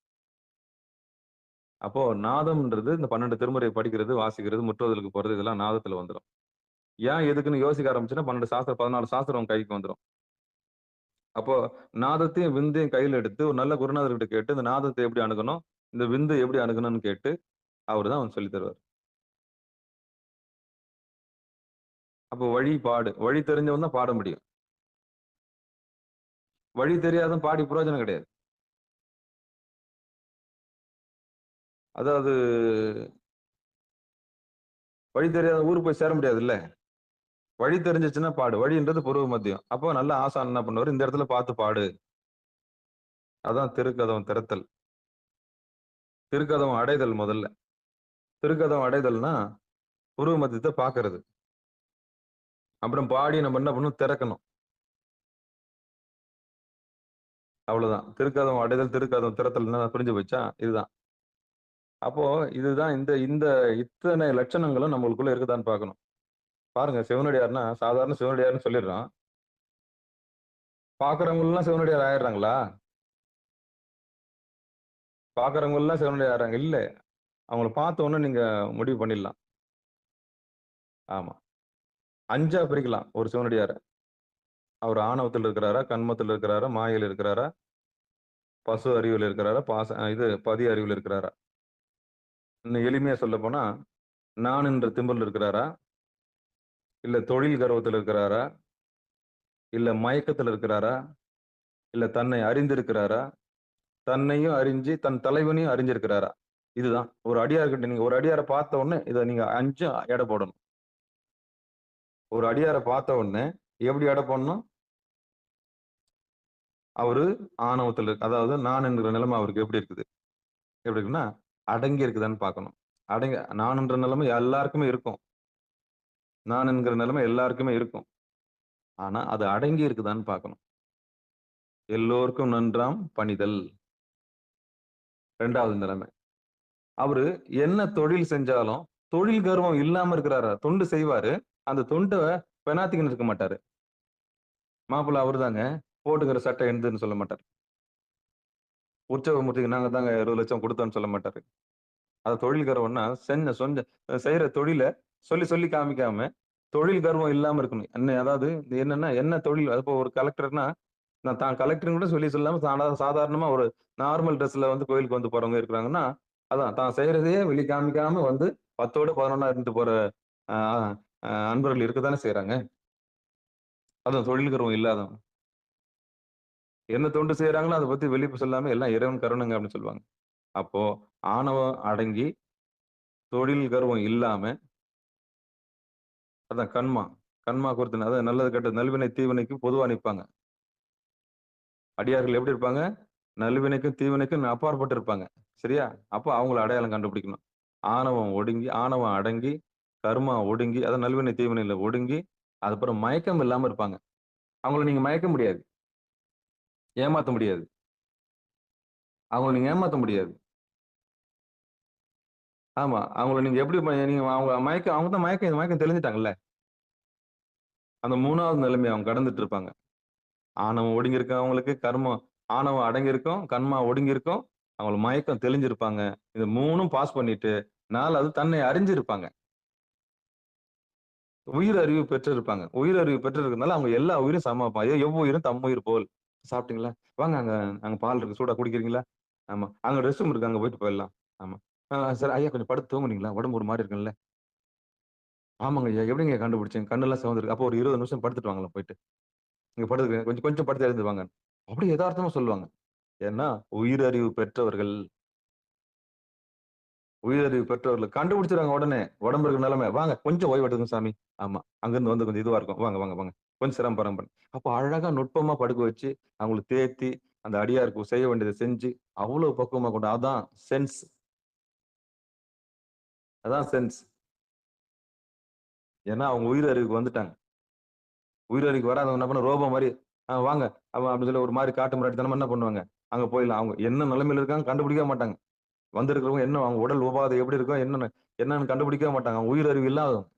அப்போ நாதம்ன்றது இந்த 12 திருமுறை படிக்கிறது, வாசிக்கிறது, முற்றோதலுக்கு போறது, இதெல்லாம் நாதத்துல வந்துடும். ஏன் எதுக்குன்னு யோசிக்க ஆரம்பிச்சுன்னா 12 சாஸ்திரம் 14 சாஸ்திரம் உங்க கைக்கு வந்துடும். அப்போ நாதத்தையும் விந்தையும் கையில எடுத்து ஒரு நல்ல குருநாதர்கிட்ட கேட்டு இந்த நாதத்தை எப்படி அணுகணும், இந்த விந்தை எப்படி அணுகணும்னு கேட்டு அவர் தான் சொல்லி தருவார். அப்போ வழி தெரிஞ்சவன் தான் பாட முடியும். வழி தெரியாதவன் பாடி பிரயோஜனம் கிடையாது. அதாவது வழி தெரியாத ஊருக்கு போய் சேர முடியாது இல்ல. வழி தெரிஞ்சிச்சுன்னா பாடு. வழின்றது பூர்வ மத்தியம். அப்போ நல்ல ஆசான் என்ன பண்ணுவாரு, இந்த இடத்துல பார்த்து பாடு. அதான் திருக்கதவம் திறத்தல், திருக்கதவம் அடைதல். முதல்ல திருக்கதவம் அடைதல்னா பூர்வ மத்தியத்தை பாக்குறது. அப்புறம் பாடி நம்ம என்ன பண்ணணும், திறக்கணும். அவ்வளவுதான். திருக்கதவம் அடைதல், திருக்கதவம் திறத்தல் புரிஞ்சு வச்சா இதுதான். அப்போ இதுதான் இந்த இந்த இத்தனை லட்சணங்களும் நம்மளுக்குள்ள இருக்குதான்னு பார்க்கணும். பாருங்க, சிவனடியார்னா சாதாரண சிவனடியார்னு சொல்லிடுறான். பாக்குறவங்க எல்லாம் சிவனடியார் ஆயிடுறாங்களா? பாக்குறவங்க எல்லாம் சிவனடியார் ஆறாங்க இல்ல. அவங்கள பார்த்த உடனே நீங்க முடிவு பண்ணிடலாம். ஆமா, 5ஆ பிரிக்கலாம் ஒரு சிவனடியார. அவர் ஆணவத்தில் இருக்கிறாரா, கண்மத்தில் இருக்கிறாரா, மாயில் இருக்கிறாரா, பசு அறிவில் இருக்கிறாரா, பதி அறிவில் இருக்கிறாரா. இன்னும் எளிமையா சொல்ல போனா, நான் என்ற திம்பல் இருக்கிறாரா, இல்ல தொழில் கர்வத்தில் இருக்கிறாரா, இல்ல மயக்கத்தில் இருக்கிறாரா, இல்ல தன்னை அறிந்திருக்கிறாரா, தன்னையும் அறிஞ்சு தன் தலைவனையும் அறிஞ்சிருக்கிறாரா. இதுதான் ஒரு அடியார்கிட்ட நீங்க ஒரு அடியாரை பார்த்த உடனே இதை நீங்க 5 எடை போடணும். ஒரு அடியாரை பார்த்த உடனே எப்படி எடை போடணும்? அவரு ஆணவத்தில் அதாவது நான் என்கிற நிலைமை அவருக்கு எப்படி இருக்குது, எப்படி இருக்குன்னா அடங்கி இருக்குதான்னு பார்க்கணும். நான் என்ற நிலைமை எல்லாருக்குமே இருக்கும். நான் என்கிற நிலைமை எல்லாருக்குமே இருக்கும். ஆனா அது அடங்கி இருக்குதான்னு பார்க்கணும். எல்லோருக்கும் நன்றாம் பணிதல் 2வது நிலைமை. அவரு என்ன தொழில் செஞ்சாலும் தொழில் கர்வம் இல்லாம இருக்கிறாரா, தொண்டு செய்வாரு. அந்த தொண்டை பெனாத்திக்கின்னு இருக்க மாட்டாரு. மாப்பிள்ள அவரு தாங்க, போட்டுக்கிற சட்டை எந்தன்னு சொல்ல மாட்டாரு. உற்சவமூர்த்திக்கு நாங்க தாங்க 20 லட்சம் கொடுத்தோன்னு சொல்ல மாட்டாரு. அது தொழில் கர்வம்னா செய்யற தொழிலை சொல்லி காமிக்காம தொழில் கர்வம் இல்லாம இருக்கணும். அதாவது என்னன்னா என்ன தொழில், இப்போ ஒரு கலெக்டர்னா நான் தான் கலெக்டர்னு கூட சொல்லாம சாதாரணமா ஒரு நார்மல் ட்ரெஸ்ல கோயிலுக்கு போறவங்க இருக்கிறாங்கன்னா, அதான் தான் செய்யறதையே வெளி காமிக்காம 10ஓட 11 இருந்துட்டு போற அன்பர்கள் இருக்கத்தானே செய்யறாங்க. அதுவும் தொழில் கர்வம் இல்லாதவங்க என்ன தொண்டு செய்யறாங்களோ அதை பத்தி வெளிப்பு சொல்லாம எல்லாம் இறைவன் கருணுங்க அப்படின்னு சொல்லுவாங்க. அப்போ ஆணவம் அடங்கி தொழில் கர்வம் இல்லாம, அதான் கண்மா குறித்து அதாவது நல்லது கெட்டது நல்வினை தீவினைக்கு பொதுவா நிற்பாங்க. அடியார்கள் எப்படி இருப்பாங்க? நல்வினைக்கும் தீவினைக்கும் அப்பாற்பட்டு இருப்பாங்க. சரியா? அப்போ அவங்கள அடையாளம் கண்டுபிடிக்கணும். ஆணவம் அடங்கி, கர்மா ஒடுங்கி, அதான் நல்வினை தீவினையில ஒடுங்கி, அதுக்கப்புறம் மயக்கம் இல்லாம இருப்பாங்க. அவங்கள நீங்க மயக்க முடியாது, ஏமாத்த முடியாது. அவங்கள நீங்க ஏமாத்த முடியாது. ஆமா, அவங்கள நீங்க எப்படி நீங்க அவங்க தான் மயக்கம் தெளிஞ்சிட்டாங்கல்ல. அந்த 3வது நிலைமை அவங்க கடந்துட்டு இருப்பாங்க. ஆணவம் ஒடுங்கி இருக்கும் அவங்களுக்கு, ஆணவம் அடங்கி இருக்கும், கண்மா ஒடுங்கி இருக்கும், அவங்களுக்கு மயக்கம் தெளிஞ்சிருப்பாங்க. இது 3ம் பாஸ் பண்ணிட்டு 4வது தன்னை அறிஞ்சிருப்பாங்க. உயிர் அறிவு பெற்றிருப்பாங்க. உயிர் அறிவு பெற்றிருக்கிறதுனால அவங்க எல்லா உயிரும் சமப்பாங்க. எவ்வுயிரும் தம்முயிர் போல். சாப்பிட்டீங்களா? வாங்க அங்க அங்க பால் இருக்கு. சூடா குடிக்கிறீங்களா? ஆமா. அங்க ரெஸ்ட் ரூம் இருக்கு. அங்க போயிட்டு போயிடலாம். ஆமா. சரி ஐயா கொஞ்சம் படுத்து தூங்குனீங்களா? உடம்பு ஒரு மாரி இருக்குல்ல? ஆமாங்க ஐயா. எப்படிங்க கண்டுபிடிச்சீங்க? கண்ணெல்லாம் சிவந்திருக்கு. அப்போ ஒரு 20 நிமிஷம் படுத்துட்டு வாங்களேன் போயிட்டு. இங்க படுத்துக்கங்க. கொஞ்சம் கொஞ்சம் படுத்து எழுந்து வாங்க. அப்படி எதார்த்தமா சொல்லுவாங்க. ஏன்னா, உயிரறிவு பெற்றவர்கள் உயிரறிவு பெற்றவர்கள் கண்டுபிடிச்சுருவாங்க உடனே. உடம்பு இருக்கிற நிலைமை. வாங்க கொஞ்சம் ஓய்வு எடுங்க சாமி. ஆமா. அங்கிருந்து வந்து கொஞ்சம் இதுவா இருக்கும். வாங்க, வாங்க, வாங்க. கொஞ்சம் சிரமம் அப்ப அழகா நுட்பமா படுக்க வச்சு, அவங்கள தேத்தி, அந்த அடியாருக்கு செய்ய வேண்டியத செஞ்சு, அவ்வளவு பக்குவமா கொண்டு அதான் சென்ஸ். அதான் சென்ஸ். ஏன்னா, அவங்க உயிரறிவுக்கு வந்துட்டாங்க. உயிரறிவுக்கு வராதவங்க என்ன பண்ண ரோபோ மாரி, வாங்க அப்படின்னு சொல்லி ஒரு மாரி காட்டு மிராண்டித்தனமா என்ன பண்ணுவாங்க? அங்க போயிடலாம். அவங்க என்ன நிலைமையில இருக்காங்க கண்டுபிடிக்கவே மாட்டாங்க. வந்திருக்கிறவங்க என்ன அவங்க உடல் உபாதை எப்படி இருக்கும்? என்னன்னு கண்டுபிடிக்கவே மாட்டாங்க. அவங்க உயிரறிவு இல்லாதவங்க.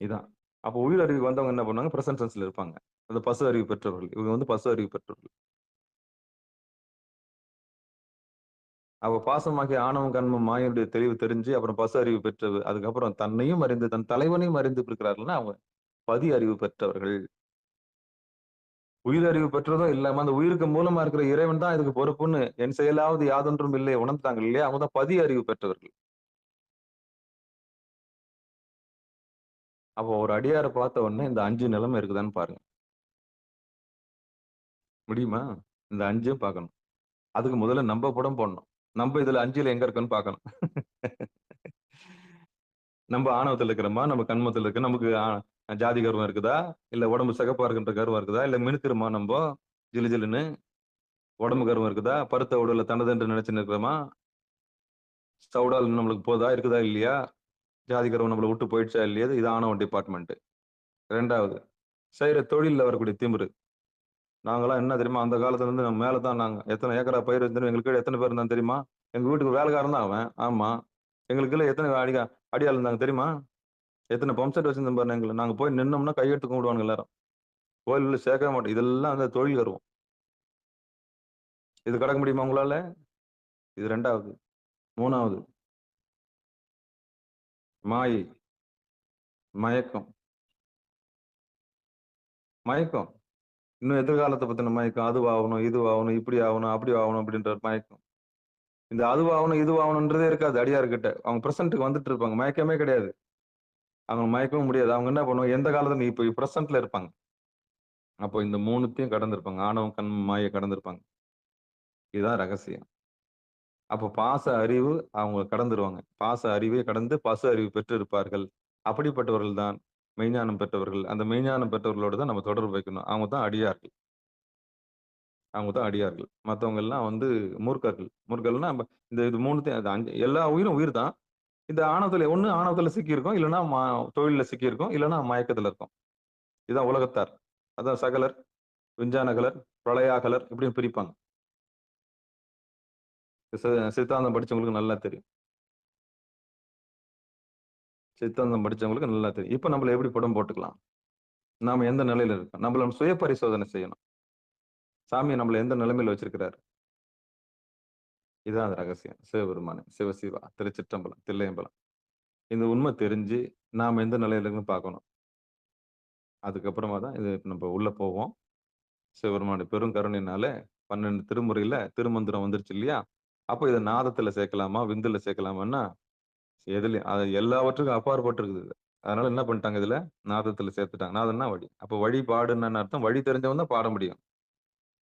இதான். அப்போ உயிர் அறிவுக்கு வந்தவங்க என்ன பண்ணுவாங்க? பிரசன்ட் சென்ஸ்ல இருப்பாங்க. அந்த பசு அறிவு பெற்றவர்கள். இவங்க வந்து பசு அறிவு பெற்றவர்கள். அப்ப பாசமாகிய ஆணவம், கன்மம், மாயனுடைய தெளிவு தெரிஞ்சு, அப்புறம் பசு அறிவு பெற்றது. அதுக்கப்புறம் தன்னையும் அறிந்து, தன் தலைவனையும் அறிந்து இருக்கிறார்கள்னா, அவங்க பதி அறிவு பெற்றவர்கள். உயிர் அறிவு பெற்றதும் இல்லாம, அந்த உயிருக்கு மூலமா இருக்கிற இறைவன் தான் இதுக்கு பொறுப்புன்னு, என் செயலாவது யாதொன்றும் இல்லை உணர்ந்தாங்க இல்லையா? அவங்க தான் பதி அறிவு பெற்றவர்கள். அப்போ ஒரு அடியார பார்த்த உடனே இந்த 5 நிலைமை இருக்குதான்னு பாருங்க. முடியுமா? இந்த 5யும் பார்க்கணும். அதுக்கு முதல்ல நம்ப படம் போடணும். நம்ப இதுல 5ல எங்க இருக்கோன்னு பார்க்கணும். நம்ம ஆணவத்துல இருக்கிறோமா? நம்ம கன்மத்துல இருக்கு. நமக்கு ஜாதி கர்வம் இருக்குதா? இல்ல உடம்பு சிகப்பா இருக்குன்ற கர்வம் இருக்குதா? இல்ல மினுக்குறோமா நம்போ? ஜிலு ஜிலுன்னு. உடம்பு கர்வம் இருக்குதா? பருத்த உடல தனதென்று நினைச்சுன்னு இருக்கிறோமா? சவுடால் நம்மளுக்கு போதா? இருக்குதா? இல்லையா? ஜாதி கர்வம் நம்மள விட்டு போயிடுச்சா? இல்லையா? இது ஆணவம் டிபார்ட்மெண்ட். 2வது செய்யற தொழில்ல வரக்கூடிய திமிரு. நாங்கலாம் என்ன தெரியுமா? அந்த காலத்துல இருந்து நம்ம மேல தான் நாங்க. எத்தனை ஏக்கரா பயிர் இருந்துன்னு எங்களுக்கு கீழ எத்தனை பேர் இருந்தாங்க தெரியுமா? எங்க வீட்டுக்கு வேலைக்காரன் தான் அவன். ஆமா. எங்களுக்கு கீழ எத்தனை அடியாள் இருந்தாங்க தெரியுமா? எத்தனை பம்ப் செட் வச்சிருந்தோம் பாருங்க எங்கள. நாங்க போய் நின்னோம்னா கையெடுத்து கும்பிடுவானுங்க எல்லாரும். கோயில்ல சேர்க்கவே மாட்டோம். இதெல்லாம் அந்த தொழில் கருவம். இது கடக்க முடியுமா உங்களால? இது 2வது. 3வது மாயை, மயக்கம். மயக்கம். இன்னும் எதிர்காலத்த பத்தின மயக்கம். அதுவாகணும், இதுவாகணும், இப்படி ஆகணும், அப்படி ஆகணும் அப்படின்ற மயக்கம். இந்த அதுவாகணும், இதுவாகணும்ன்றதே இருக்காது அடியார்கிட்ட. அவங்க பிரசன்ட்க்கு வந்துட்டு இருப்பாங்க. மயக்கமே கிடையாது. அவங்க மயக்கவும் முடியாது. அவங்க என்ன பண்ணுவாங்க? எந்த காலத்துல இப்ப பிரசன்ட்ல இருப்பாங்க. அப்போ இந்த 3த்தையும் கடந்திருப்பாங்க. ஆணவம், கன்மம், மாயை கடந்திருப்பாங்க. இதுதான் ரகசியம். அப்போ பாச அறிவு அவங்க கடந்துருவாங்க. பாச அறிவை கடந்து பசு அறிவு பெற்றிருப்பார்கள். அப்படிப்பட்டவர்கள் தான் மெய்ஞானம் பெற்றவர்கள். அந்த மெய்ஞானம் பெற்றவர்களோட தான் நம்ம தொடர்பு வைக்கணும். அவங்க தான் அடியார்கள். அவங்க தான் அடியார்கள். மத்தவங்க எல்லாம் வந்து மூர்க்கர்கள். மூர்க்கர்கள்னா இந்த இது 3த்தையும் அது 5 எல்லா உயிரும் உயிர் தான். இந்த ஆணவத்துல ஒண்ணு ஆணவத்துல சிக்கியிருக்கும். இல்லன்னா தொழில்ல சிக்கியிருக்கும். இல்லன்னா மயக்கத்துல இருக்கும். இதான் உலகத்தார். அதான் சகலர், விஞ்ஞானகலர், பிரளயாகலர் இப்படின்னு பிரிப்பாங்க. சித்தாந்தம் படிச்சவங்களுக்கு நல்லா தெரியும். சித்தாந்தம் படிச்சவங்களுக்கு நல்லா தெரியும். இப்ப நம்மள எப்படி படம் போட்டுக்கலாம்? நாம எந்த நிலையில இருக்கோம்? நம்மள சுய பரிசோதனை செய்யணும். சாமி நம்மள எந்த நிலைமையில வச்சிருக்கிறாரு? இதான் அந்த ரகசியம். சிவபெருமானே, சிவசிவா, திருச்சிற்றம்பலம், தில்லையம்பலம். இந்த உண்மை தெரிஞ்சு நாம எந்த நிலையில இருக்குன்னு பார்க்கணும். அதுக்கப்புறமா தான் இது நம்ம உள்ள போவோம். சிவபெருமானுடைய பெரும் கருணையினால 12 திருமுறையில திருமந்திரம் வந்துருச்சு இல்லையா? அப்ப இத நாதத்துல சேர்க்கலாமா? விந்துல சேர்க்கலாமான்னா, எதுலயும் அது எல்லாவற்றுக்கும் அப்பாற்பட்டு இருக்குது இது. அதனால என்ன பண்ணிட்டாங்க இதுல? நாதத்துல சேர்த்துட்டாங்க. நாதம்னா வழி. அப்ப வழிபாடுன்னு என்ன அர்த்தம்? வழி தெரிஞ்சவன் தான் பாட முடியும்.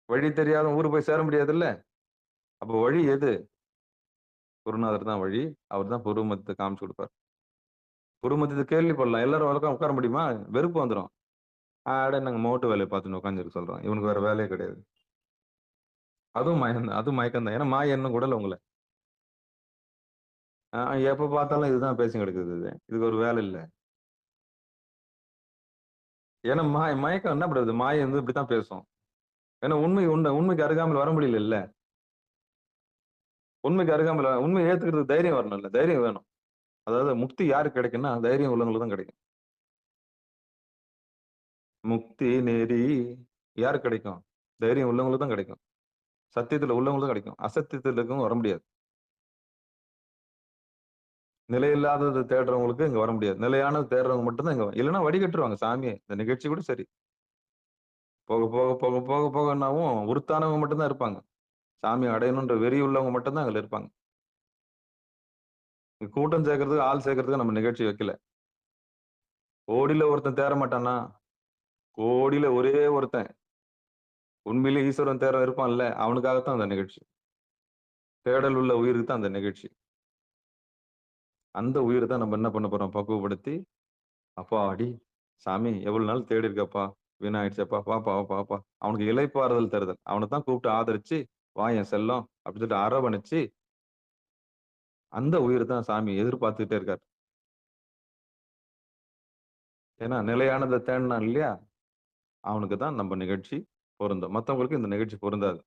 வழி தெரியாதவன் ஊருக்கு போய் சேர முடியாதுல்ல? அப்ப வழி எது? குருநாதர் தான் வழி. அவர் தான் பூர்வ மத்தத்த காமிச்சு குடுப்பார். பூர்வ மத்தத்த கேள்விப்படலாம். எல்லாரும் உட்கார முடியுமா? வெறுப்பு வந்துரும். அட நாங்க மோட்டு வேலைய பார்த்துன்னு உட்கார்ந்திருக்க சொல்றான். இவனுக்கு வேற வேலையே கிடையாது. அதுவும் மயம் தான். அதுவும் மயக்கம் தான். ஏன்னா மாய எண்ணம் கூடல உங்கள. அ எப்ப பார்த்தாலும் இதுதான் பேசின்னு கிடக்குது இது. இதுக்கு ஒரு வேலை இல்ல. ஏன்னா மயக்கம் என்ன பண்ணுது? மாயை வந்து இப்படித்தான் பேசும். ஏன்னா உண்மைக்கு அருகாமையில் வர முடியலல்ல. உண்மைக்கு அருகாமையில உண்மையை ஏத்துக்கிறதுக்கு தைரியம் வரணும்ல. தைரியம் வேணும். அதாவது முக்தி யாருக்கு கிடைக்கும்னா, தைரியம் உள்ளவங்களுக்கு தான் கிடைக்கும். முக்தி நெறி யாருக்கு கிடைக்கும்? தைரியம் உள்ளவங்களுக்கு தான் கிடைக்கும். சத்தியத்துல உள்ளவங்களுக்கு தான் கிடைக்கும். அசத்தியத்துல இருக்கவங்க வர முடியாது. நிலையில்லாதது தேடுறவங்களுக்கு இங்க வர முடியாது. நிலையானது தேடுறவங்க மட்டும் தான் இங்க இல்லன்னா வடிகட்டுருவாங்க சாமியே. இந்த நிகழ்ச்சி கூட சரி. போக போக போக போக போகனாவும் உருத்தானவங்க மட்டும்தான் இருப்பாங்க. சாமி அடையணுன்ற வெறி உள்ளவங்க மட்டும்தான் அங்க இருப்பாங்க. கூட்டம் சேர்க்கறதுக்கு, ஆள் சேர்க்கறதுக்கு நம்ம நிகழ்ச்சி வைக்கல. கோடியில ஒருத்தன் தேற மாட்டானா? கோடியில ஒரே ஒருத்தன் உண்மையிலே ஈஸ்வரன் தேர இருப்பான்ல, அவனுக்காகத்தான் அந்த நிகழ்ச்சி. தேடல் உள்ள உயிருக்கு தான் அந்த நிகழ்ச்சி. அந்த உயிரை தான் நம்ம என்ன பண்ண போறோம்? பக்குவப்படுத்தி, அப்பாடி சாமி எவ்வளவு நாள் தேடி இருக்கப்பா, வீணாயிடுச்சப்பா, வாப்பா வாப்பா வாப்பா. அவனுக்கு இளைப்பாறுதல் தருதல். அவனை தான் கூப்பிட்டு ஆதரிச்சு, வா என் செல்லம் அப்படின்னு சொல்லிட்டு அரவணைச்சு, அந்த உயிரை தான் சாமி எதிர்பார்த்துக்கிட்டே இருக்காரு. ஏன்னா நிலையானதை தேடினான் இல்லையா? அவனுக்கு தான் நம்ம நிகழ்ச்சி பொருந்தும். மத்தவங்களுக்கு இந்த நிகழ்ச்சி பொருந்தாது.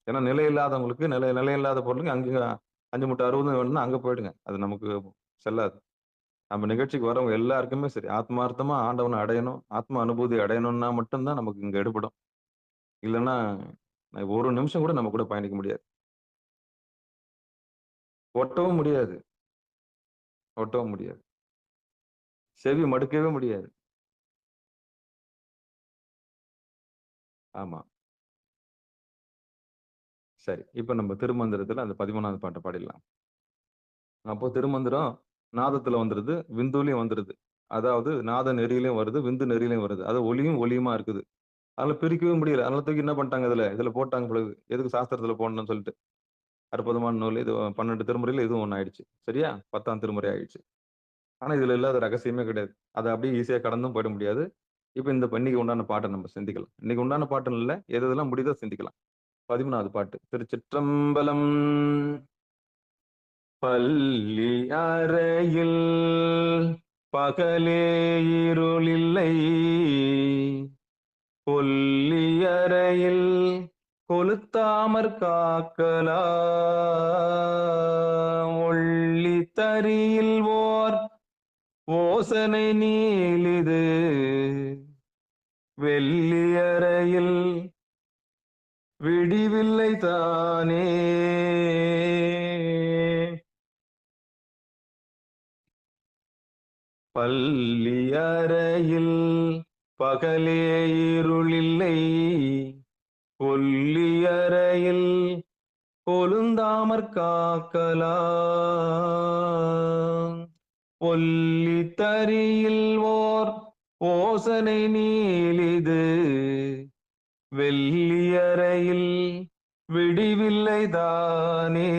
ஏன்னா நிலை இல்லாதவங்களுக்கு நிலை இல்லாத பொருளுக்கு அங்க 5 முட்டை 60 வேணும்னா அங்க போயிடுங்க. அது நமக்கு செல்லாது. நம்ம நிகழ்ச்சிக்கு வரவங்க எல்லாருக்குமே சரி, ஆத்மார்த்தமா ஆண்டவனை அடையணும், ஆத்ம அனுபூதி அடையணும்னா மட்டும்தான் நமக்கு இங்க எடுபடும். இல்லைன்னா ஒரு நிமிஷம் கூட நம்ம கூட பயணிக்க முடியாது. ஒட்டவும் முடியாது. ஒட்டவும் முடியாது. செவி மடுக்கவே முடியாது. ஆமா. சரி. இப்ப நம்ம திருமந்திரத்துல அந்த 13வது பாட்ட பாடிடலாம். அப்போ திருமந்திரம் நாதத்துல வந்துருது, விந்துலயும் வந்துருது. அதாவது நாத நெறியிலயும் வருது, விந்து நெறியிலயும் வருது. அது ஒலியும் ஒலியுமா இருக்குது. அதுல பிரிக்கவே முடியல. அதனால தூக்கி என்ன பண்ணிட்டாங்க இதுல போட்டாங்க போல இருக்குது. எதுக்கு சாஸ்திரத்துல போடணும்னு சொல்லிட்டு. அற்புதமான நூல். இது 12 திருமுறையில இதுவும் ஒண்ணு ஆயிடுச்சு. சரியா? 10ஆம் திருமுறை ஆயிடுச்சு. ஆனா இதுல இல்லாத ரகசியமே கிடையாது. அத அப்படியே ஈஸியா கடந்தும் போயிட முடியாது. இப்ப இந்த இன்னைக்கு உண்டான பாட்ட நம்ம சிந்திக்கலாம். இன்னைக்கு உண்டான பாட்டுன்னு இல்ல, எது எதெல்லாம் முடியுதோ சிந்திக்கலாம். 13வது பாட்டு. திருச்சிற்றம்பலம். பள்ளி அறையில் பகலே இருளில்லை, கொல்லியறையில் கொளுத்தாமற் காக்கலாம், ஒள்ளி தரியில் ஓர் ஓசனை நீலிது, வெள்ளியறையில் விடிவில்லை தானே. பள்ளியறையில் பகலே இருளில்லை, கொல்லியறையில் கொழுந்தாமற் காக்கலாம், ஒல்லி தரியில் ஓர் ஓசனை நீலிது, வெள்ளியறையில் விடிவில்லை தானே.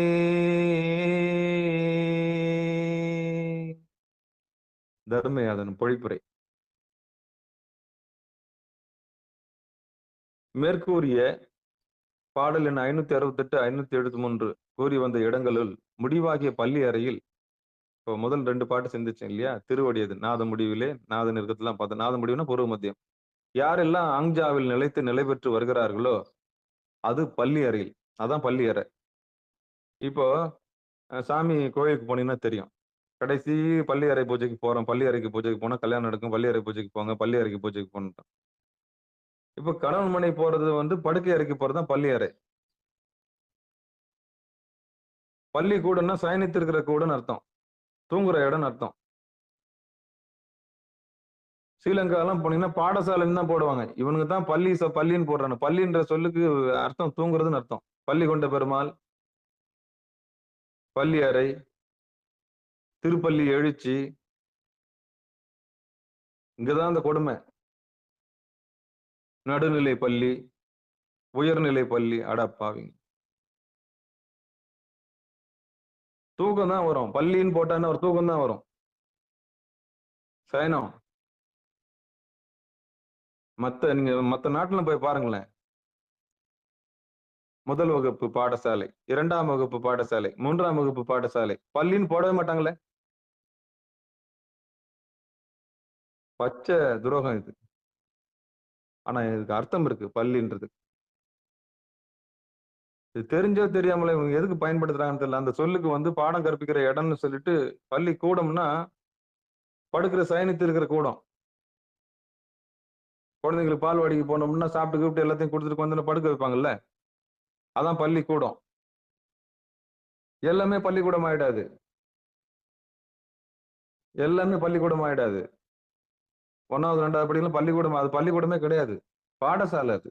தர்மயாதன் பொழிப்புரை. மேற்கூறிய பாடல் எண் 568, 573 கூறி வந்த இடங்களுள் முடிவாகிய பள்ளி அறையில் இப்போ முதல் 2 பாட்டு சிந்திச்சேன் இல்லையா? திருவடியது நாத முடிவிலே, நாத நிறுக்கத்தெல்லாம் பார்த்தோம். நாத முடிவுனா பூர்வ மத்தியம். யாரெல்லாம் ஆங்ஜாவில் நிலைத்து நிலை பெற்று வருகிறார்களோ அது பள்ளி அறையில். அதான் பள்ளி அறை. இப்போ சாமி கோயிலுக்கு போனீங்கன்னா தெரியும். கடைசி பள்ளி அறை பூஜைக்கு போறோம். பள்ளி அறைக்கு பூஜைக்கு போனா கல்யாணம் நடக்கும். பள்ளி அறை பூஜைக்கு போங்க. பள்ளி அறைக்கு பூஜைக்கு போனோம். இப்ப கணவன் மனைவி போறது படுக்கை அறைக்கு போறதுதான் பள்ளி அறை. பள்ளி கூடன்னா சயனித்து இருக்கிற கூடன்னு அர்த்தம். தூங்குற இடம்னு அர்த்தம். ஸ்ரீலங்காலாம் போனீங்கன்னா பாடசாலைன்னு தான் போடுவாங்க. இவனுங்க தான் பள்ளின்னு போடுறாங்க. பள்ளின்ற சொல்லுக்கு அர்த்தம் தூங்குறதுன்னு அர்த்தம். பள்ளி கொண்ட பெருமாள், பள்ளி அறை, திருப்பள்ளி எழுச்சி, இங்கதான் அந்த கொடுமை. நடுநிலை பள்ளி, உயர்நிலை பள்ளி, அடப்பாவிங்க. தூக்கம் தான் வரும். பள்ளின்னு போட்டான்னா ஒரு தூக்கம் தான் வரும். சயனம். நீங்க மத்த நாட்டுல போய் பாருங்களேன். முதல் வகுப்பு பாடசாலை, 2ஆம் வகுப்பு பாடசாலை, 3ஆம் வகுப்பு பாடசாலை, பள்ளின்னு போடவே மாட்டாங்களே. பச்சை துரோகம் இது. ஆனா இதுக்கு அர்த்தம் இருக்கு பள்ளின்றது. இது தெரிஞ்சோ தெரியாமல இவங்க எதுக்கு பயன்படுத்துறாங்கன்னு தெரியல. அந்த சொல்லுக்கு பாடம் கற்பிக்கிற இடம்னு சொல்லிட்டு பள்ளி கூடம்னா படுக்கிற சயனித்து இருக்கிற கூடம். குழந்தைங்களுக்கு பால்வாடிக்கு போனோம்னா சாப்பிட்டு கூப்பிட்டு எல்லாத்தையும் கொடுத்துட்டு வந்து படுக்க வைப்பாங்கல்ல, அதான் பள்ளி கூடம். எல்லாமே பள்ளிக்கூடம் ஆயிடாது. எல்லாமே பள்ளிக்கூடம் ஆயிடாது. 1வது 2வது படிக்கலாம் பள்ளிக்கூடம், அது பள்ளிக்கூடமே கிடையாது. பாடசாலை அது.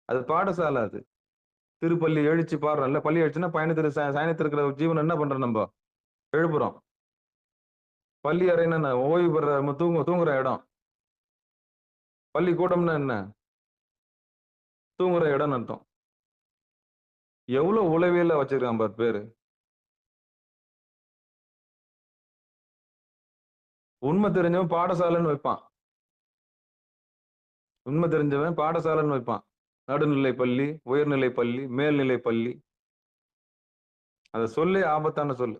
அது பாடசாலை அது. திருப்பள்ளி எழுச்சி பாடுறோம்ல, பள்ளி எழுச்சின்னா பயணத்திரு சயனத்தில் இருக்கிற ஜீவன் என்ன பண்றோம், நம்ம எழுப்புறோம். பள்ளி அறைன்னா என்ன, ஓய்வு பெற தூங்குற இடம். பள்ளி கூடம்னா என்ன, தூங்குற இடம்னு அர்த்தம். எவ்வளவு உளவியல வச்சிருக்கான் பாரு பேரு. உண்மை தெரிஞ்சவன் பாடசாலைன்னு வைப்பான். உண்மை தெரிஞ்சவன் பாடசாலைன்னு வைப்பான். நடுநிலை பள்ளி, உயர்நிலை பள்ளி, மேல்நிலை பள்ளி. அதை சொல்லி ஆபத்தான சொல்லு.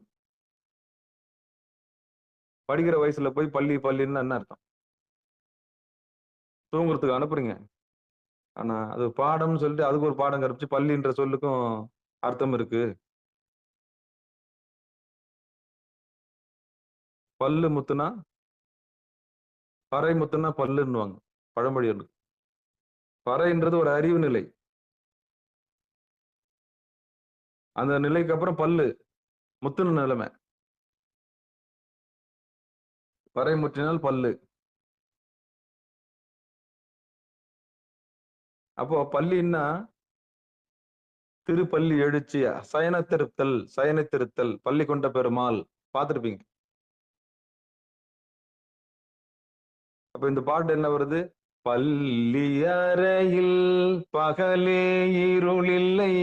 படிக்கிற வயசுல போய் பள்ளி பள்ளின்னு என்ன அர்த்தம்? தூங்குறதுக்கு அனுப்புறீங்க. ஆனா அது பாடம்னு சொல்லிட்டு அதுக்கு ஒரு பாடம் கற்பிச்சு பள்ளின்ற சொல்லுக்கும் அர்த்தம் இருக்கு. பல்லு முத்துனா, பறை முத்துனா பல்லுன்னுவாங்க பழமொழி ஒன்று. பறைன்றது ஒரு அறிவு நிலை. அந்த நிலைக்கு அப்புறம் பல்லு முத்துன நிலைமை. பறை முற்றினால் பல்லு. அப்போ பள்ளின்னா திருப்பள்ளி எழுச்சி, சயனத்திருத்தல், பள்ளி கொண்ட பெருமாள் பார்த்திருப்பீங்க. அப்ப இந்த பாட்டு என்ன வருது? பள்ளி அறையில் பகலே இருளில்லை,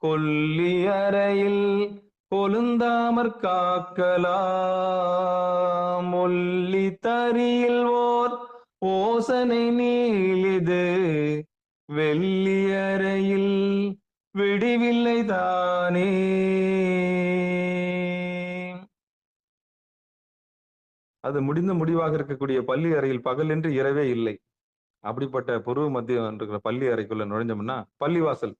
கொல்லி அறையில் கொழுந்தாமற் காக்கலாம், ஒல்லி தரியில் ஓர் ஓசனை நீளிது, வெள்ளி அறையில் விடிவில்லை தானே. அது முடிந்த முடிவாக இருக்கக்கூடிய பள்ளி அறையில் பகல் என்று இரவே இல்லை. அப்படிப்பட்ட புருவ மத்தியம் இருக்கிற பள்ளி அறைக்குள்ள நுழைஞ்சோம்னா பள்ளிவாசல்.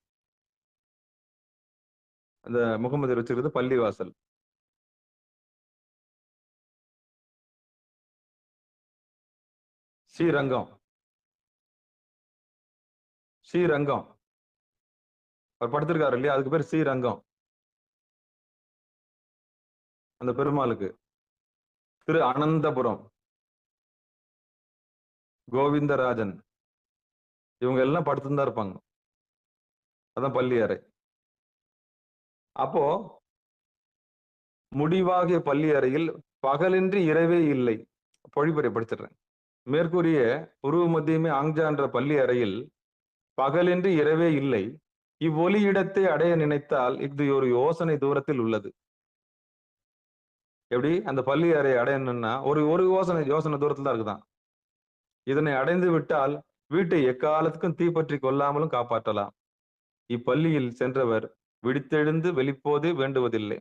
அந்த முகமது வச்சிருக்கிறது பள்ளிவாசல். ஸ்ரீரங்கம், ஸ்ரீரங்கம் அவர் படுத்திருக்காரு இல்லையா, அதுக்கு பேர் ஸ்ரீரங்கம். அந்த பெருமாளுக்கு. திரு அனந்தபுரம், கோவிந்தராஜன், இவங்க எல்லாம் படுத்துதான் இருப்பாங்க. அதான் பள்ளி அறை. அப்போ முடிவாகிய பள்ளி அறையில் பகலின்றி இரவே இல்லை. பொழிப்புரை படிச்சிடுறேன். மேற்கூறிய உருவ மத்தியமே ஆங்ஜா என்ற பள்ளி அறையில் பகலின்றி இரவே இல்லை. இவ்வொலி இடத்தை அடைய நினைத்தால் இது ஒரு யோசனை தூரத்தில் உள்ளது. எப்படி அந்த பள்ளி அறை அடையணும்னா ஒரு யோசனை தூரத்துல தான் இருக்குதான். இதனை அடைந்து விட்டால் வீட்டை எக்காலத்துக்கும் தீப்பற்றி கொள்ளாமலும் காப்பாற்றலாம். இப்பள்ளியில் சென்றவர் விழித்தெழுந்து வெளிப்போதே வேண்டுவதில்லை.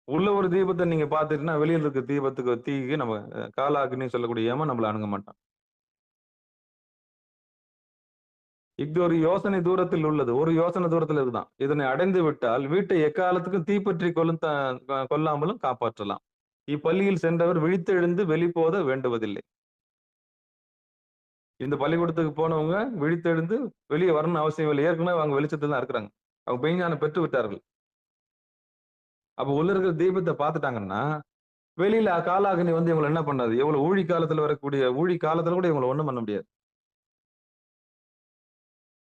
உள்ள ஒரு தீபத்தை நீங்க பாத்துட்டீங்கன்னா வெளியில் இருக்க தீக்கு நம்ம காலாக்குன்னு சொல்லக்கூடிய ஏமா நம்மள அணுக மாட்டான். இது ஒரு யோசனை தூரத்தில் உள்ளது, ஒரு யோசனை தூரத்தில் இருக்குதான். இதனை அடைந்து விட்டால் வீட்டை எக்காலத்துக்கும் தீப்பற்றி கொள்ளாமலும் காப்பாற்றலாம். இப்பள்ளியில் சென்றவர் விழித்தெழுந்து வெளிப்போத வேண்டுவதில்லை. இந்த பள்ளிக்கூடத்துக்கு போனவங்க விழித்தெழுந்து வெளியே வரணும்னு அவசியம் இல்லை. ஏற்கனவே அவங்க வெளிச்சத்துல தான் இருக்கிறாங்க. அவங்க மெய்ஞானம் பெற்று விட்டார்கள். அப்ப உள்ள இருக்கிற தீபத்தை பார்த்துட்டாங்கன்னா வெளியில காலாகினி வந்து இவங்களை என்ன பண்ணாது. எவ்வளவு ஊழி காலத்துல வரக்கூடிய ஊழி காலத்துல கூட இவங்களை ஒண்ணும் பண்ண முடியாது.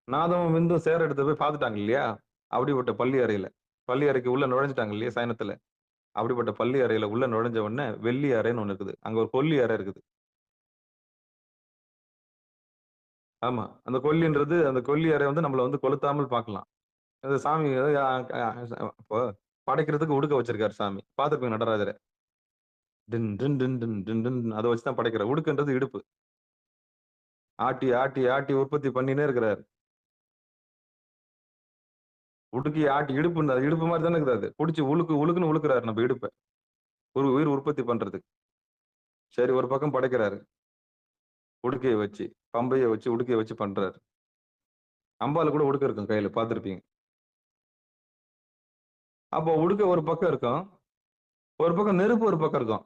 நாதமும் விந்தும் சேர எடுத்து போய் பார்த்துட்டாங்க இல்லையா, அப்படிப்பட்ட பள்ளி அறைக்கு உள்ள நுழைஞ்சிட்டாங்க இல்லையா சயனத்துல. அப்படிப்பட்ட பள்ளி அறையில உள்ள நுழைஞ்ச உடனே வெள்ளி அறைன்னு ஒண்ணு இருக்குது. அங்க ஒரு கொல்லி அறை இருக்குது. ஆமா, அந்த கொல்லின்றது அந்த கொல்லி அறை வந்து நம்மள வந்து கொளுத்தாமல் பார்க்கலாம். அந்த சாமி இப்போ படைக்கிறதுக்கு உடுக்க வச்சிருக்காரு சாமி. பார்த்திருப்பீங்க நடராஜரை. டின் டின் டின் டின் டின் டின் அதை வச்சுதான் படைக்கிற. உடுக்குன்றது இடுப்பு. ஆட்டி ஆட்டி ஆட்டி உற்பத்தி பண்ணினே இருக்கிறாரு. உடுக்கி ஆட்டி இடுப்பு மாதிரி தானே இருக்குது. அது பிடிச்சி உழுக்குன்னு உழுக்குறாரு நம்ம இடுப்பை, ஒரு உயிர் உற்பத்தி பண்றதுக்கு. சரி, ஒரு பக்கம் படைக்கிறாரு, உடுக்கையை வச்சு பம்பையை வச்சு உடுக்கையை வச்சு பண்றாரு. அம்பால கூட உடுக்க இருக்கும் கையில, பார்த்திருப்பீங்க. அப்போ உடுக்க ஒரு பக்கம் இருக்கும், ஒரு பக்கம் நெருப்பு ஒரு பக்கம் இருக்கும்.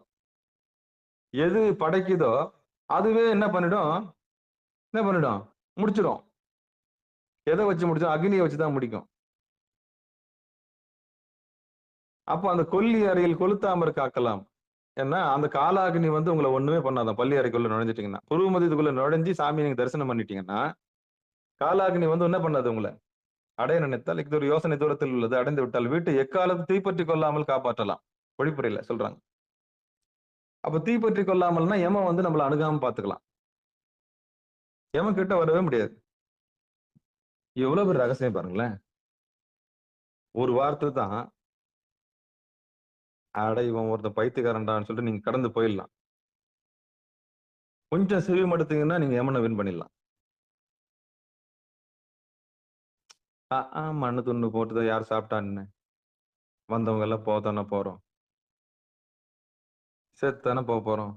எது படைக்குதோ அதுவே என்ன பண்ணிடும் முடிச்சிடும். எதை வச்சு முடிச்சோம்? அக்னியை வச்சுதான் முடிக்கும். அப்போ அந்த கொல்லி அறையில் கொளுத்தாமற் காக்கலாம் ஏன்னா அந்த காலாகினி வந்து உங்களை ஒண்ணுமே பண்ணாதான். பள்ளி அறைக்குள்ள நுழைஞ்சிட்டீங்கன்னா, புருவ மத்தியத்துக்குள்ள நுழைஞ்சு சாமி நீங்க தரிசனம் பண்ணிட்டீங்கன்னா, காலாகினி வந்து என்ன பண்ணாது உங்களை? அடைய நினைத்தால் இது ஒரு யோசனை தூரத்தில் உள்ளது. அடைந்து விட்டால் வீட்டை எக்காலத்து தீப்பற்றிக் கொள்ளாமல் காப்பாற்றலாம். ஒழிப்புரையில சொல்றாங்க. அப்ப தீப்பற்றிக் கொள்ளாமல்னா யமன் வந்து நம்மள அணுகாம பாத்துக்கலாம். யமன் கிட்ட வரவே முடியாது. எவ்வளவு பெரிய ரகசியம் பாருங்களேன். ஒரு வார்த்தை தான், அட இவன் ஒருத்தன் பைத்தியக்காரன்டான்னு சொல்லிட்டு நீங்க கடந்து போயிடலாம். கொஞ்சம் செவி மடுத்தீங்கன்னா நீங்க யமனை வின் பண்ணிடலாம். மண்ணு துண்ணு போட்டுதான் யார் சாப்பிட்டான்னு வந்தவங்க எல்லாம் போதானே போறோம், செத்தானே போக போறோம்.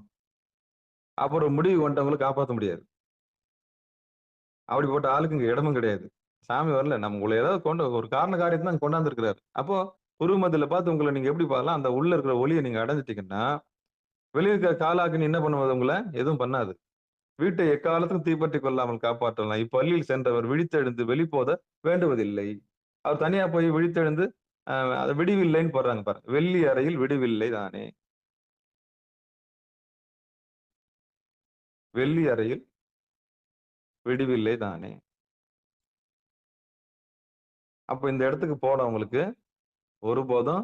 அப்புறம் முடிவு கொண்டவங்களை காப்பாற்ற முடியாது. அப்படிப்பட்ட ஆளுக்கு இங்க இடமும் கிடையாது. சாமி வரல, நம்ம உங்களை ஏதாவது கொண்டு ஒரு காரண காரியத்தை தான் கொண்டாந்து இருக்கிறாரு. அப்போ உருவமத்தில பார்த்து உங்களை நீங்க எப்படி பார்க்கலாம்? அந்த உள்ள இருக்கிற ஒளியை நீங்க அடைஞ்சிட்டீங்கன்னா, வெளிய இருக்கிற காலாக்கினி என்ன பண்ணுவது உங்களை? எதுவும் பண்ணாது. வீட்டை எக்காலத்துக்கும் தீப்பற்றிக் கொள்ளாமல் காப்பாற்றலாம். இப்பள்ளியில் சென்றவர் விழித்தெழுந்து வெளிப்போத வேண்டுவதில்லை. அவர் தனியா போய் விழித்தெழுந்து அது விடிவில்லைன்னு போடுறாங்க பாருங்க. வெள்ளி அறையில் விடிவில்லை தானே. வெள்ளி அறையில் விடிவில்லை தானே. அப்ப இந்த இடத்துக்கு போனவங்களுக்கு ஒருபோதும்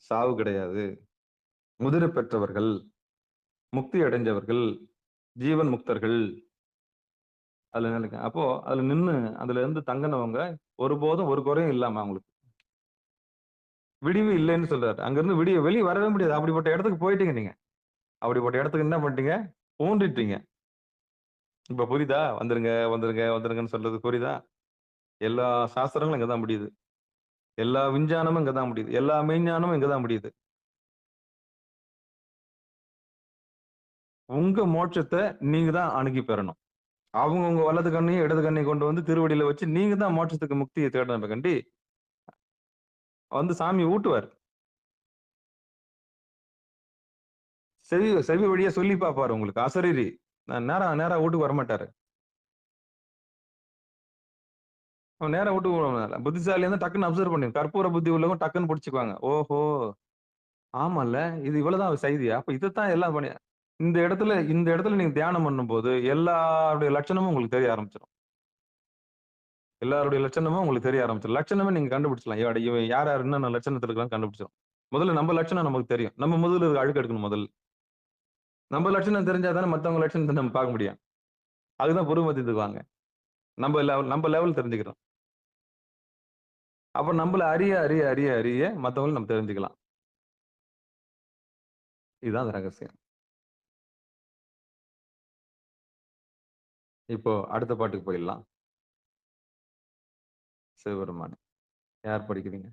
சாவு கிடையாது. முதிரை பெற்றவர்கள், முக்தி அடைஞ்சவர்கள், ஜீவன் முக்தர்கள் அதுல நினைக்க. அப்போ அதுல நின்னு அதுல இருந்து தங்கினவங்க ஒருபோதும் ஒரு குறையும் இல்லாம அவங்களுக்கு விடிவு இல்லைன்னு சொல்றாரு. அங்க இருந்து வெளியே வரவே முடியாது. அப்படிப்பட்ட இடத்துக்கு போயிட்டீங்க நீங்க. அப்படிப்பட்ட இடத்துக்கு என்ன பண்ணிட்டீங்க? ஊன்றிட்டீங்க. இப்ப புரியுதா? வந்துருங்க வந்துருங்க வந்துருங்கன்னு சொல்றது புரியுதா? எல்லா சாஸ்திரங்களும் இங்கதான் முடியுது. எல்லா விஞ்ஞானமும் இங்கதான் முடியுது. எல்லா மெய்ஞானமும் இங்கதான் முடியுது. உங்க மோட்சத்தை நீங்க தான் அணுகி பெறணும். அவங்க உங்க வலது கண்ணையும் இடது கண்ணையும் கொண்டு வந்து திருவடியில வச்சு நீங்க தான் மோட்சத்துக்கு முக்தியை தேடணும் கண்டி வந்து சாமி ஊட்டுவார். செவி செவி வழியா சொல்லி பார்ப்பாரு உங்களுக்கு. அசரீரி நேரா நேரா வீட்டுக்கு வரமாட்டாரு. அவன் நேரா வீட்டுக்கு வருவாங்க. புத்திசாலி வந்து டக்குன்னு அப்சர்வ் பண்ணி கற்பூர புத்தி உள்ளவங்க டக்குன்னு பிடிச்சுக்குவாங்க. ஓஹோ ஆமால்ல, இது இவ்வளவுதான் செய்தியா? அப்ப இதைத்தான் எல்லாம் பண்ணி இந்த இடத்துல நீங்க தியானம் பண்ணும்போது எல்லாருடைய லட்சணமும் உங்களுக்கு தெரிய ஆரம்பிச்சிடும். எல்லாருடைய லட்சணமும் உங்களுக்கு தெரிய ஆரம்பிச்சிடும். லட்சணமே நீங்க கண்டுபிடிச்சலாம். இவன் யார் யார் என்னென்ன லட்சணத்துல இருக்கலாம் கண்டுபிடிச்சிடும். முதல்ல நம்ம லட்சணம் நமக்கு தெரியும். நம்ம முதல்ல இருக்க அழுக்கு எடுக்கணும். முதல்ல நம்ம லட்சணம் தெரிஞ்சாதானே மத்தவங்க லட்சணத்தை நம்ம பார்க்க முடியும். அதுதான் புருவமத்தியத்துக்கு வாங்க. நம்ம லெவல் தெரிஞ்சுக்கிறோம். அப்ப நம்மள அறிய அறிய அறிய அறிய மத்தவங்களை நம்ம தெரிஞ்சுக்கலாம். இதுதான் அந்த ரகசியம். இப்போ அடுத்த பாட்டுக்கு போயிடலாம். சிவபெருமான் யார் படிக்கிறீங்க?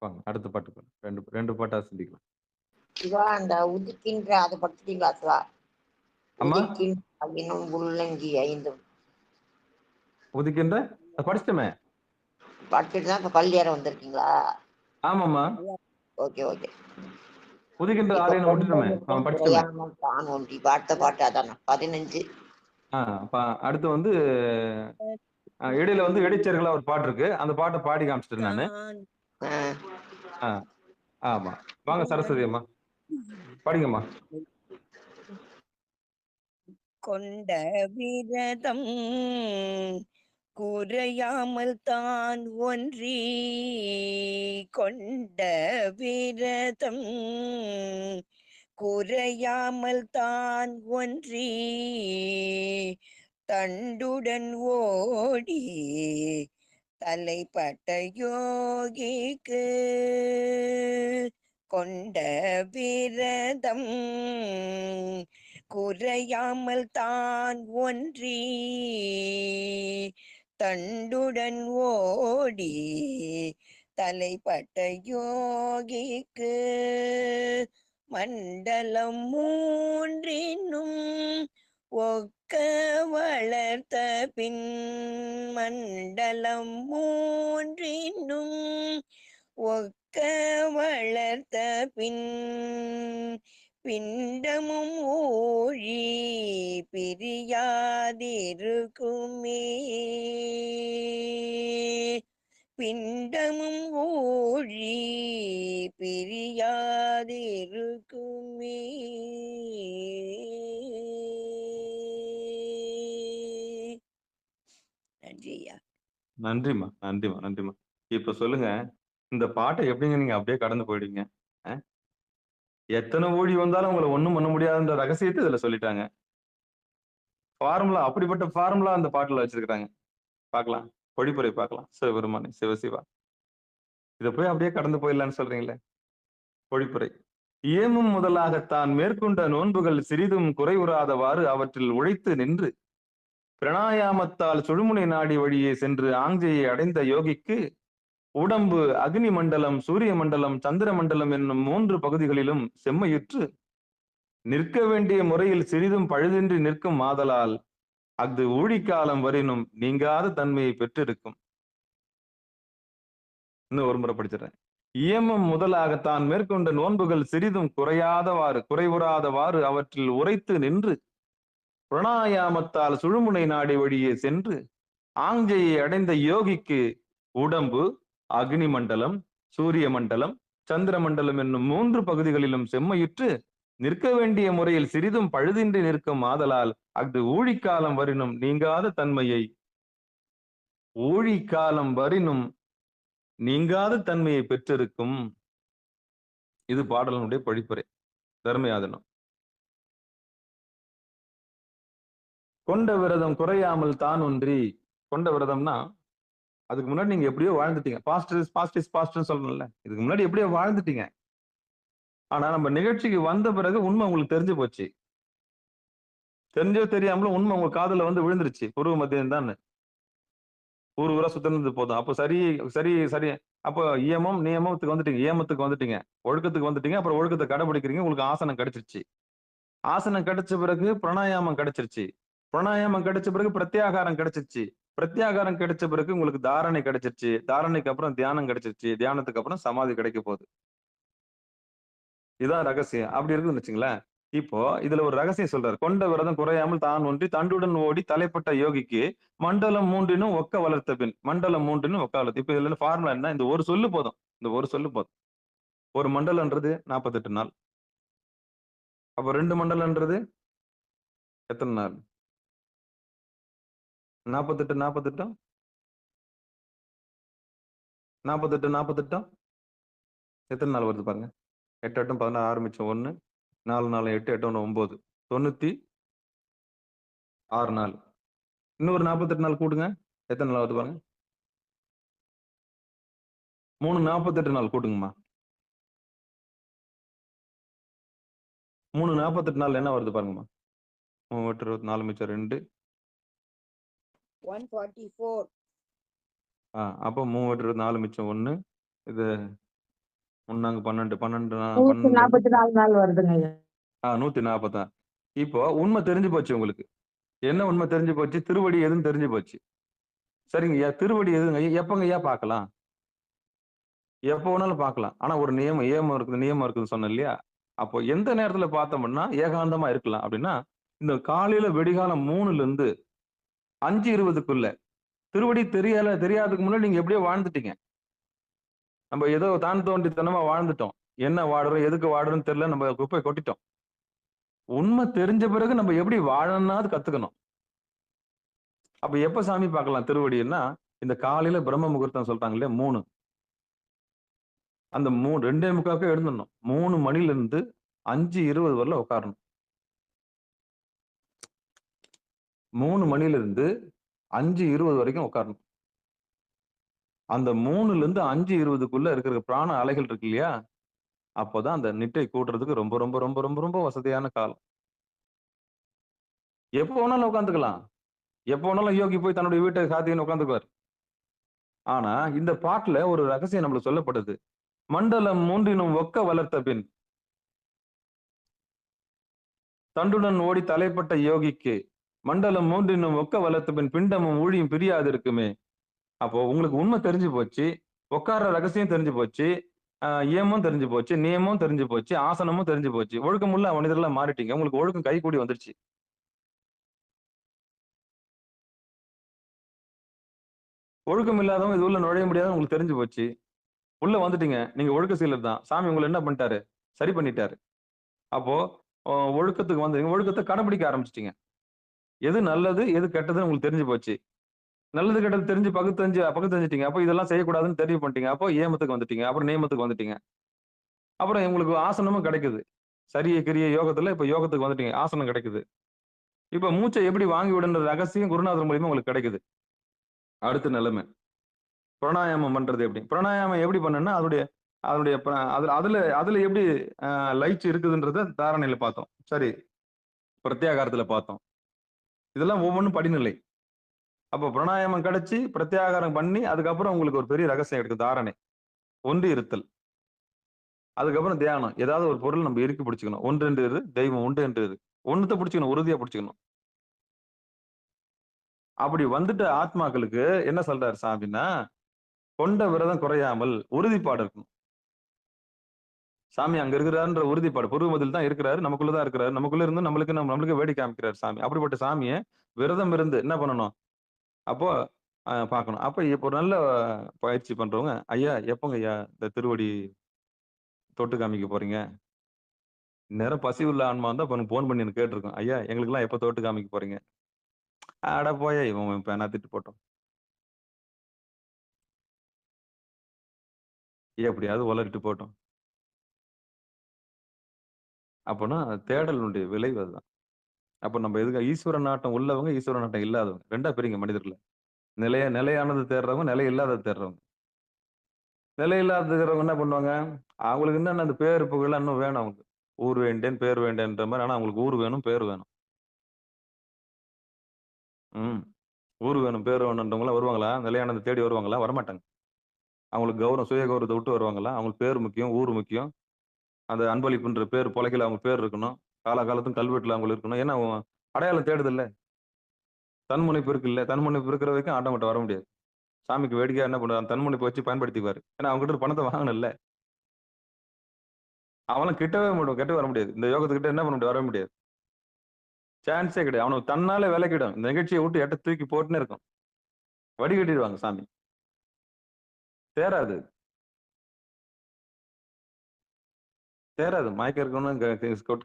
வாங்க அடுத்த பாட்டுக்கு ரெண்டு பாட்டா சிந்திக்கலாம். சிவா அந்த உதிக்கின்ற அதை படிச்சிட்டீங்களா சிவா? அம்மா உதிக்கின்ற உள்ளங்கி 5 உதிக்கின்ற படிச்சிட்டமே. படிச்சுட்டு தான் இப்ப பள்ளியார வந்திருக்கீங்களா? ஆமாம்மா. Okay okay. உதிக்கின்ற ஆலயம் விட்டுட்டுமே அவன் படிச்சிட்டமே. தான் ஒன்றி பாட்ட பாட்டு அதான் 15. அடுத்து வந்து இடையில வந்து இடைச்சர்களா ஒரு பாட்டு இருக்கு. அந்த பாட்டை பாடி காமிச்சிட்டேன் நானு. ஆமா வாங்க சரஸ்வதி அம்மா படிங்கம்மா. கொண்ட விரதம் குறையாமல் தான் ஒன்றி கொண்ட விரதம் குறையாமல் தான் ஒன்றி தண்டுடன் ஓடி தலைப்பட்ட யோகிக்கு கொண்ட விரதம் குறையாமல் தான் ஒன்றி தண்டுடன் ஓடி தலைப்பட்ட யோகிக்கு மண்டலம் 3 ஒக்க வளர்த்த பின் மண்டலம் 3 ஒக்க வளர்த்த பின் பிண்டமும் ஊழி பிரியாதிருக்குமே பிண்டமும் ஊழி பிரியாதிருக்குமே. நன்றி ஐயா. நன்றிம்மா, நன்றிம்மா, நன்றிம்மா. இப்ப சொல்லுங்க, இந்த பாட்டை எப்படிங்க நீங்க அப்படியே கடந்து போயிடுவீங்க? எத்தனை ஊழி வந்தாலும் உங்களை ஒண்ணும் பண்ண முடியாதுன்ற ரகசியத்தை இதுல சொல்லிட்டாங்க. ஃபார்முலா, அப்படிப்பட்ட ஃபார்முலா அந்த பாட்டுல வச்சிருக்காங்க. பார்க்கலாம், பொழிப்புரை பார்க்கலாம். சிவபெருமானே, சிவசிவா. இதை போய் அப்படியே கடந்து போயிடலான்னு சொல்றீங்களே. பொழிப்புரை. ஏமும் முதலாகத்தான் மேற்கொண்ட நோன்புகள் சிறிதும் குறைவுறாதவாறு அவற்றில் உழைத்து நின்று பிரணாயாமத்தால் சுழுமுனை நாடி வழியே சென்று ஆங்கையை அடைந்த யோகிக்கு உடம்பு அக்னி மண்டலம், சூரிய மண்டலம், சந்திர மண்டலம் என்னும் 3 பகுதிகளிலும் செம்மையுற்று நிற்க வேண்டிய முறையில் சிறிதும் பழுதின்றி நிற்கும் ஆதலால் அஃது ஊழிக்காலம் வரினும் நீங்காத தன்மையை பெற்றிருக்கும். இன்னும் ஒரு முறை படிச்சிடறேன். இயமம் முதலாகத்தான் மேற்கொண்ட நோன்புகள் சிறிதும் குறைவுறாதவாறு அவற்றில் உரைத்து நின்று பிரணாயாமத்தால் சுழுமுனை நாடி வழியே சென்று ஆங்கையை அடைந்த யோகிக்கு உடம்பு அக்னி மண்டலம், சூரிய மண்டலம், சந்திர மண்டலம் என்னும் 3 பகுதிகளிலும் செம்மையுற்று நிற்க வேண்டிய முறையில் சிறிதும் பழுதின்றி நிற்கும் ஆதலால் அஃது ஊழிக்காலம் வரினும் நீங்காத தன்மையை பெற்றிருக்கும். இது பாடலனுடைய படிப்புரை. தர்மயாதனம். கொண்ட விரதம் குறையாமல் தான் ஒன்றி. கொண்ட விரதம்னா அதுக்கு முன்னாடி நீங்க எப்படியோ வாழ்ந்துட்டீங்க. பாஸ்ட் சொல்லணும்ல. இதுக்கு முன்னாடி எப்படியோ வாழ்ந்துட்டீங்க. ஆனா நம்ம நிகழ்ச்சிக்கு வந்த பிறகு உண்மை உங்களுக்கு தெரிஞ்சு போச்சு. தெரிஞ்சோ தெரியாமலும் உண்மை உங்க காதுல வந்து விழுந்துருச்சு. பூர்வ மத்தியம் தான் ஊர் ஊரா சுத்தினது போதும். அப்போ சரி சரி சரி. அப்போ நியமத்துக்கு வந்துட்டீங்க, ஏமத்துக்கு வந்துட்டீங்க, ஒழுக்கத்துக்கு வந்துட்டீங்க. அப்புறம் ஒழுக்கத்தை கடைபிடிக்கிறீங்க. உங்களுக்கு ஆசனம் கிடைச்சிருச்சு. ஆசனம் கிடைச்ச பிறகு பிராணாயாமம் கிடைச்சிருச்சு. பிராணாயாமம் கிடைச்ச பிறகு பிரத்யாகாரம் கிடைச்சிருச்சு. பிரத்யாகாரம் கிடைச்ச பிறகு உங்களுக்கு தாரணை கிடைச்சிருச்சு. தாரணைக்கு அப்புறம் தியானம் கிடைச்சிருச்சு. தியானத்துக்கு அப்புறம் சமாதி கிடைக்க போகுது. இதுதான் ரகசியம். அப்படி இருக்குன்னு வச்சுங்களேன். இப்போ இதுல ஒரு ரகசியம் சொல்றாரு. கொண்ட விரதம் குறையாமல் தான் ஒன்றி தண்டுடன் ஓடி தலைப்பட்ட யோகிக்கு மண்டலம் 3 ஒக்க வளர்த்த பின். மண்டலம் 3 ஒக்க வளர்த்து. இப்ப இதுல ஃபார்முலா என்ன? இந்த ஒரு சொல்லு போதும். ஒரு மண்டலம்ன்றது 48 நாள். அப்ப 2 மண்டலம்ன்றது எத்தனை நாள்? 48 எத்தனை நாள் வருது பாருங்க. 8 8 16 ஆரம்பிச்சோம் 1 4 4 8 8 1 9 96 நாள். இன்னொரு 48 நாள் கூட்டுங்க. எத்தனை நாள் வருது பாருங்க. 3 48 நாள் கூட்டுங்கம்மா. 3 48 நாள் என்ன வருது பாருங்கம்மா. 3 8 24 மிச்சம் 2. 144. அப்போ 3 8 24 மிச்சம் 1. இது 12 144 நாள் வருதுங்க ஐயா. 140. இப்போ உண்மை தெரிஞ்சு போச்சு உங்களுக்கு. என்ன உண்மை தெரிஞ்சு போச்சு? திருவடி எதுன்னு தெரிஞ்சு போச்சு. சரிங்க ஐயா, திருவடி எதுங்க ஐயா? எப்பங்க ஐயா பார்க்கலாம்? எப்போ வேணாலும் பார்க்கலாம். ஆனா ஒரு நியமம் இருக்குதுன்னு சொன்னேன் இல்லையா? அப்போ எந்த நேரத்துல பார்த்தோம்னா ஏகாந்தமா இருக்கலாம் அப்படின்னா, இந்த காலையில வெடிகாலம் 3ல இருந்து 5:20க்குள்ள திருவடி தெரியாததுக்கு முன்னாடி நீங்க எப்படியோ வாழ்ந்துட்டீங்க. நம்ம ஏதோ தான் தோண்டித்தனமா வாழ்ந்துட்டோம். என்ன வாடுறோம், எதுக்கு வாடுறோம்னு தெரியல, நம்ம குப்பை கொட்டிட்டோம். உண்மை தெரிஞ்ச பிறகு நம்ம எப்படி வாழணும்னாது கத்துக்கணும். அப்ப எப்ப சாமி பார்க்கலாம் திருவடின்னா, இந்த காலையில பிரம்ம முகூர்த்தம் சொல்றாங்க இல்லையா 3. அந்த 2:45 எழுந்துடணும். 3 மணில இருந்து 5:20 வரல உட்காரணும். 3 மணில இருந்து 5:20 வரைக்கும் உட்காரணும். அந்த 3ல இருந்து 5:20க்குள்ள இருக்கிற பிராண அலைகள் இருக்கு இல்லையா? அப்போதான் அந்த நிட்டை கூட்டுறதுக்கு ரொம்ப ரொம்ப ரொம்ப ரொம்ப ரொம்ப வசதியான காலம். எப்போ வேணாலும் உட்காந்துக்கலாம். எப்போ வேணாலும் யோகி போய் தன்னுடைய வீட்டை சாத்தின்னு உட்காந்துக்குவார். ஆனா இந்த பாட்டுல ஒரு ரகசியம் நம்மளுக்கு சொல்லப்படுது. மண்டலம் 3 ஒக்க வளர்த்த பின் தண்டுடன் ஓடி தலைப்பட்ட யோகிக்கு மண்டலம் 3 ஒக்க வளர்த்த பின் பிண்டமும் ஊழியும் பிரியாது இருக்குமே. அப்போ உங்களுக்கு உண்மை தெரிஞ்சு போச்சு. உட்கார்ற ரகசியம் தெரிஞ்சு போச்சு. ஏமும் தெரிஞ்சு போச்சு. நியமும் தெரிஞ்சு போச்சு. ஆசனமும் தெரிஞ்சு போச்சு. ஒழுக்கமுள்ள மனிதர்களா மாறிட்டீங்க. உங்களுக்கு ஒழுக்கம் கை கூடி வந்துருச்சு. ஒழுக்கம் இல்லாதவங்க இது உள்ள நுழைய முடியாத உங்களுக்கு தெரிஞ்சு போச்சு. உள்ள வந்துட்டீங்க. நீங்க ஒழுக்க சீலர் தான். சாமி உங்களை என்ன பண்ணிட்டாரு? சரி பண்ணிட்டாரு. அப்போ ஒழுக்கத்துக்கு வந்தீங்க. ஒழுக்கத்த கடைபிடிக்க ஆரம்பிச்சிட்டீங்க. எது நல்லது, எது கெட்டதுன்னு உங்களுக்கு தெரிஞ்சு போச்சு. நல்லது கெட்டது தெரிஞ்சு பகுத்தறிஞ்சுட்டீங்க. அப்போ இதெல்லாம் செய்யக்கூடாதுன்னு தெரிவு பண்ணிட்டீங்க. அப்போ ஏமத்துக்கு வந்துட்டீங்க. அப்புறம் நேமத்துக்கு வந்துட்டீங்க. அப்புறம் உங்களுக்கு ஆசனமும் கிடைக்குது. சரிய கிரிய யோகத்துல இப்ப யோகத்துக்கு வந்துட்டீங்க. ஆசனம் கிடைக்குது. இப்ப மூச்சை எப்படி வாங்கி விடுன்ற ரகசியம் குருநாதர் மூலியமா உங்களுக்கு கிடைக்குது. அடுத்த நிலைமை. பிராணாயாமம் பண்றது எப்படி? பிராணாயாமம் எப்படி பண்ணணும்னா, அதனுடைய அதனுடைய அதுல அதுல அதுல எப்படி லயிச்சு இருக்குதுன்றத தாரணையில பார்த்தோம். சரி. பிரத்யாகாரத்துல பார்த்தோம். இதெல்லாம் ஒவ்வொன்றும் படிநிலை. அப்போ பிராணாயாமம் கிடைச்சு, பிரத்யாகாரம் பண்ணி, அதுக்கப்புறம் உங்களுக்கு ஒரு பெரிய ரகசியம் இருக்கு. தாரணை. ஒன்றி இருத்தல். அதுக்கப்புறம் தியானம். ஏதாவது ஒரு பொருள் நம்ம இறுக்கி பிடிச்சுக்கணும். ஒன்று என்று இரு, தெய்வம் உண்டு என்று இரு. ஒண்ணுத்த பிடிச்சுக்கணும். உறுதியா பிடிச்சுக்கணும். அப்படி வந்துட்ட ஆத்மாக்களுக்கு என்ன சொல்றாரு சாமின்னா, கொண்ட விரதம் குறையாமல் உறுதிப்பாடு இருக்கணும். சாமி அங்க இருக்கிறாருன்ற உறுதிப்பாடு. புருவமதில் தான் இருக்கிறாரு. நமக்குள்ளதான் இருக்கிறாரு. நமக்குள்ள இருந்து நம்மளுக்கு வேடி காமிக்கிறார் சாமி. அப்படிப்பட்ட சாமியை விரதம் இருந்து என்ன பண்ணணும்? அப்போ பார்க்கணும். அப்ப இப்போ ஒரு நல்ல பயிற்சி பண்றவங்க, ஐயா எப்பங்க ஐயா இந்த திருவடி தொட்டு காமிக்க போறீங்க? நேரம் பசி உள்ள ஆன்மா இருந்தா இப்ப போன் பண்ணி எனக்கு கேட்டிருக்கோம். ஐயா எங்களுக்கெல்லாம் எப்ப தொட்டு காமிக்க போறீங்க? அட போயா இவன் இப்ப நான் திட்டு போட்டோம். எப்படியாவது உளறிட்டு போட்டோம். அப்போனா தேடலுடைய விளைவு அதுதான். அப்ப நம்ம எதுக்கு ஈஸ்வர நாட்டம் உள்ளவங்க, ஈஸ்வர நாட்டம் இல்லாதவங்க. 2ஆ பிரிங்க மனிதர்ல. நிலையானது தேடுறவங்க, நிலை இல்லாதது தேடுறவங்க. நிலை இல்லாத தேடுறவங்க என்ன பண்ணுவாங்க? அவங்களுக்கு என்னன்னா அந்த பேர் புகழ் இன்னும் வேணும் அவங்களுக்கு. ஊர் வேண்டேன், பேர் வேண்டேன்ற மாதிரி. ஆனா அவங்களுக்கு ஊர் வேணும், பேர் வேணும். ம். ஊர் வேணும், பேர் வேணும்ன்றவங்களாம் வருவாங்களா? நிலையானதை தேடி வருவாங்களா? வரமாட்டாங்க. அவங்களுக்கு கௌரவம், சுய கௌரவத்தை விட்டு வருவாங்களா? அவங்களுக்கு பேர் முக்கியம், ஊர் முக்கியம். அந்த அன்பளிப்புன்ற பேர் பொழைக்கல அவங்க பேர் இருக்கணும். காலகாலத்தும் கல்வெட்டுல அவங்களுக்கு இருக்கணும். ஏன்னா அடையாளம் தேடுதில்ல. தன்முனைப்பு இருக்குல்ல. தன்முனைப்பு இருக்கிற வரைக்கும் ஆட்டோமேட்ட வர முடியாது. சாமிக்கு வேடிக்கையா என்ன பண்ணுவாரு? தன்முனைப்பை வச்சு பயன்படுத்திக்குவாரு. ஏன்னா அவங்க கிட்ட பணத்தை வாங்கணும்ல. அவனும் கிட்ட வர முடியாது. இந்த யோகத்துக்கிட்ட என்ன பண்ண முடியாது? வர முடியாது. சான்ஸே கிடையாது. அவனுக்கு தன்னாலே விலக்கிடும். இந்த நிகழ்ச்சியை விட்டு எட்ட தூக்கி போட்டுன்னே இருக்கும். வடிகட்டிடுவாங்க சாமி. தேராது. தேராது. மயக்கம் இருக்கணும்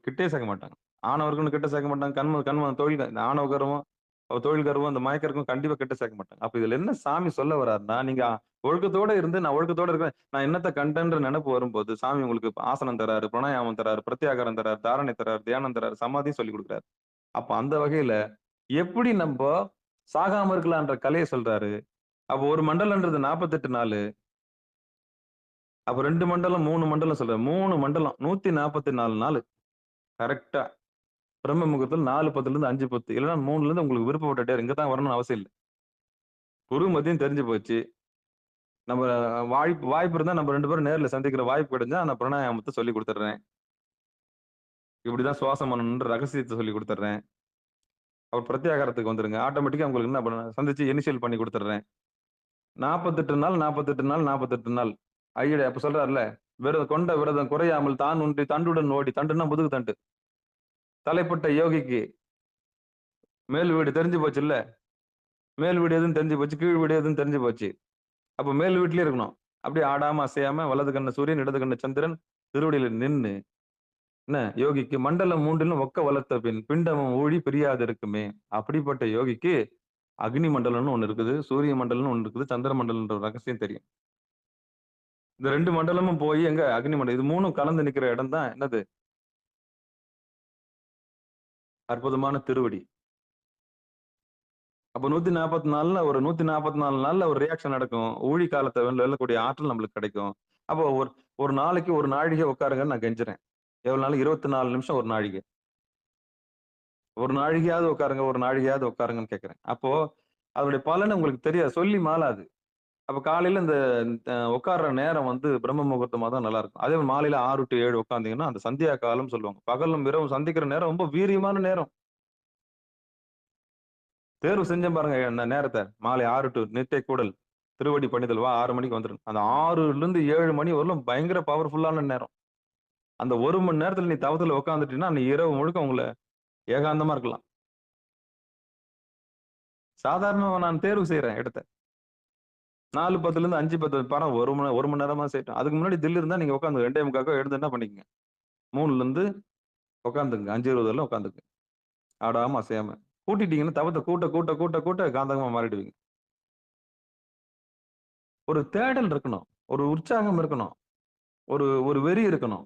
கிட்டே சேர்க்க மாட்டாங்க. ஆணவம் இருக்கணும் கிட்ட சேர்க்க மாட்டாங்க. கண்ம தொழில் இந்த ஆணவ கருவம், தொழில் கருவம், அந்த மயக்கம் இருக்கும் கண்டிப்பா கிட்ட சேர்க்க மாட்டாங்க. அப்ப இதுல என்ன சாமி சொல்ல வர்றாருன்னா, நீங்க ஒழுக்கத்தோட இருந்து நான் ஒழுக்கத்தோட இருக்கேன். நான் என்னத்த கண்டன்ற நினைப்பு வரும்போது சாமி உங்களுக்கு ஆசனம் தராரு, பிராணாயாமம் தராரு, பிரத்யாகாரம் தராரு, தாரணை தராரு, தியானம் தராரு, சமாதியும் சொல்லி கொடுக்குறாரு. அப்ப அந்த வகையில எப்படி நம்ம சாகாம இருக்கலாம்ன்ற கலையை சொல்றாரு. அப்ப ஒரு மண்டலம்ன்றது 48 நாளு. அப்ப 2 மண்டலம், 3 மண்டலம் சொல்றாரு. 3 மண்டலம் 144 நாளு. கரெக்ட்டா. பிரம்ம முகூர்த்தத்துல 4:10 5:10 இல்லன்னா 3 உங்களுக்கு விருப்பப்பட்ட டேர் இங்க தான் வரணும்னு அவசியம் இல்ல. குரு மதியம் தெரிஞ்சு போச்சு. நம்ம வாய்ப்பு இருந்தா நம்ம 2 பேரும் நேர்ல சந்திக்கிற வாய்ப்பு கிடைச்சா நான் பிராணாயாமத்தை சொல்லி கொடுத்துடுறேன். இப்படிதான் சுவாசம் பண்ணணும்ன்ற ரகசியத்தை சொல்லி கொடுத்துடுறேன். அவர் பிரத்யாகாரத்துக்கு வந்துருங்க. ஆட்டோமேட்டிக்கா உங்களுக்கு என்ன பண்ண சந்திச்சு இனிஷியல் பண்ணி கொடுத்துடுறேன். 48 நாள் 48 நாள் 48 நாள். ஐயடே அப்ப சொல்றாருல, கொண்ட விரதம் குறையாமல் தான் ஒன்றி தண்டுடன் ஓடி. தண்டுன்னா முதுகு தண்டு. தலைப்பட்ட யோகிக்கு மேல் வீடு தெரிஞ்சு போச்சு இல்ல. மேல் வீடு எதுன்னு தெரிஞ்சு போச்சு, கீழ் வீடு எதுன்னு தெரிஞ்சு போச்சு. அப்ப மேல் வீட்லயே இருக்கணும். அப்படியே ஆடாம அசையாம வலது கண்ணு சூரியன், இடது கண்ணு சந்திரன், திருவடியில நின்னு என்ன யோகிக்கு மண்டலம் 3லும் ஒக்க வளர்த்த பின் பிண்டமும் ஊழி பிரியாது இருக்குமே. அப்படிப்பட்ட யோகிக்கு அக்னி மண்டலம்னு ஒண்ணு இருக்குது, சூரிய மண்டலம்னு ஒண்ணு இருக்குது, சந்திர மண்டலம்ன்ற ரகசியம் தெரியும். இந்த 2 மண்டலமும் போய் எங்க அக்னி மண்டலம் இது 3ம் கலந்து நிக்கிற இடம் தான் என்னது? அற்புதமான திருவடி. அப்ப 144 நாள்ல ஒரு ரியாக்ஷன் நடக்கும். ஊழி காலத்தை வெல்லக்கூடிய ஆற்றல் நம்மளுக்கு கிடைக்கும். அப்போ ஒரு நாளைக்கு ஒரு நாழிகை உட்காருங்கன்னு நான் கெஞ்சுறேன். எவ்வளவு நாள்? 24 நிமிஷம் ஒரு நாழிகை. ஒரு நாழிகையாவது உட்காருங்க, ஒரு நாழிகையாவது உட்காருங்கன்னு கேட்கிறேன். அப்போ அதனுடைய பலன் உங்களுக்கு தெரியாது. சொல்லி மாளாது. அப்ப காலையில இந்த உட்கார்ற நேரம் பிரம்ம முகூர்த்தமா தான் நல்லா இருக்கும். அதே மாலையில 6 to 7 உட்கார்ந்தீங்கன்னா அந்த சந்தியா காலம் சொல்லுவாங்க. பகலும் இரவும் சந்திக்கிற நேரம் ரொம்ப வீரியமான நேரம். தேர்வு செஞ்சேன் பாருங்க அந்த நேரத்தை. மாலை 6 to நிட்டை கூடல் திருவடி பணிதல் வா 6 மணிக்கு வந்துடும். அந்த 6 to 7 மணி வரலும் பயங்கர பவர்ஃபுல்லான நேரம். அந்த 1 மணி நேரத்துல நீ தவத்துல உட்காந்துட்டீங்கன்னா நீ இரவு முழுக்க உங்களை ஏகாந்தமா இருக்கலாம். சாதாரணமா நான் தேர்வு செய்யறேன் இடத்த. 4:10ல இருந்து 5:10 படம் 1 மணி நேரமா செய்யட்டும். அதுக்கு முன்னாடி தில் இருந்தா நீங்க உட்காந்து 2:45 எழுந்து என்ன பண்ணிக்கங்க. 3ல இருந்து உட்காந்துங்க. 5:20 உட்காந்துங்க. ஆடாம அசையாம. கூட்டிட்டீங்கன்னா தவத்த கூட்ட கூட்ட கூட்ட கூட்ட காந்தகமா மாறிடுவீங்க. ஒரு தேடல் இருக்கணும். ஒரு உற்சாகம் இருக்கணும். ஒரு ஒரு வெறி இருக்கணும்.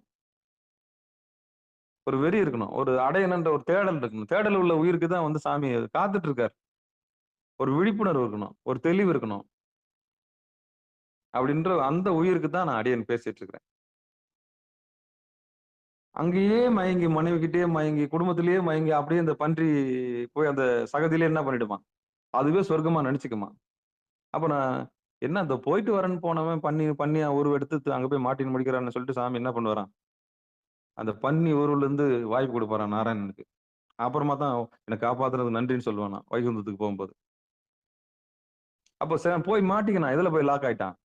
ஒரு வெறி இருக்கணும். ஒரு அடையணுன்ற ஒரு தேடல் இருக்கணும். தேடல் உள்ள உயிருக்கு தான் வந்து சாமி காத்துட்டு இருக்காரு. ஒரு விழிப்புணர்வு இருக்கணும். ஒரு தெளிவு இருக்கணும். அப்படின்ற அந்த உயிருக்கு தான் நான் அடியேன் பேசிட்டு இருக்கிறேன். அங்கேயே மயங்கி மனைவிகிட்டயே மயங்கி, குடும்பத்திலேயே மயங்கி அப்படியே இந்த பன்றி போய் அந்த சகதியிலே என்ன பண்ணிடுமா? அதுவே சொர்க்கமா நெனச்சுக்குமா? அப்ப நான் என்ன அந்த போயிட்டு வரேன்னு போனவன் பன்னியா உருவெடுத்து அங்க போய் மாட்டின்னு முடிக்கிறான்னு சொல்லிட்டு சாமி என்ன பண்ணுவாராம்? அந்த பன்னி உருவுல இருந்து வாய்ப்பு குடுப்பாராம் நாராயணனுக்கு. அப்புறமா தான் என்ன காப்பாத்துனதுக்கு நன்றின்னு சொல்லுவானாம் வைகுந்தத்துக்கு போகும்போது. அப்ப போய் மாட்டிக்கினான். எதுல போய் லாக் ஆயிட்டான்?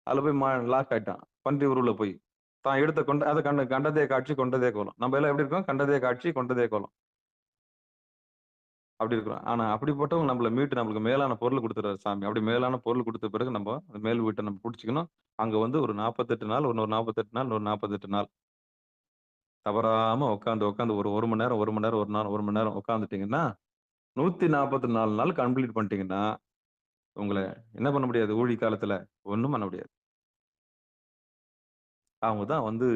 அதுல போய் லாக் ஆயிட்டான். பன்றி உருவுல போய். தான் எடுத்த அத கண்டதே காட்சி கொண்டதே கோலம். நம்ம எல்லாம் எப்படி இருக்கோம்? கண்டதே காட்சி கொண்டதே கோலம். அப்படி இருக்கிறோம். ஆனா அப்படிப்பட்டவங்க நம்மள மீட்டு நம்மளுக்கு மேலான பொருள் குடுத்துறாரு சாமி. அப்படி மேலான பொருள் குடுத்த பிறகு நம்ம அந்த மேல் வீட்ட நம்ம புடிச்சுக்கணும். அங்க வந்து ஒரு 48 நாள், இன்னொரு 48 நாள், இன்னொரு 48 நாள். தவறாம உட்கார்ந்து ஒரு 1 மணி நேரம், 1 மணி நேரம், 1 நாள் 1 மணி நேரம் உட்கார்ந்துட்டீங்கன்னா, 144 நாள் கம்ப்ளீட் பண்ணிட்டீங்கன்னா, உங்கள என்ன பண்ண முடியாது? ஊழி காலத்துல ஒண்ணும் பண்ண முடியாது. அவங்க தான் வந்து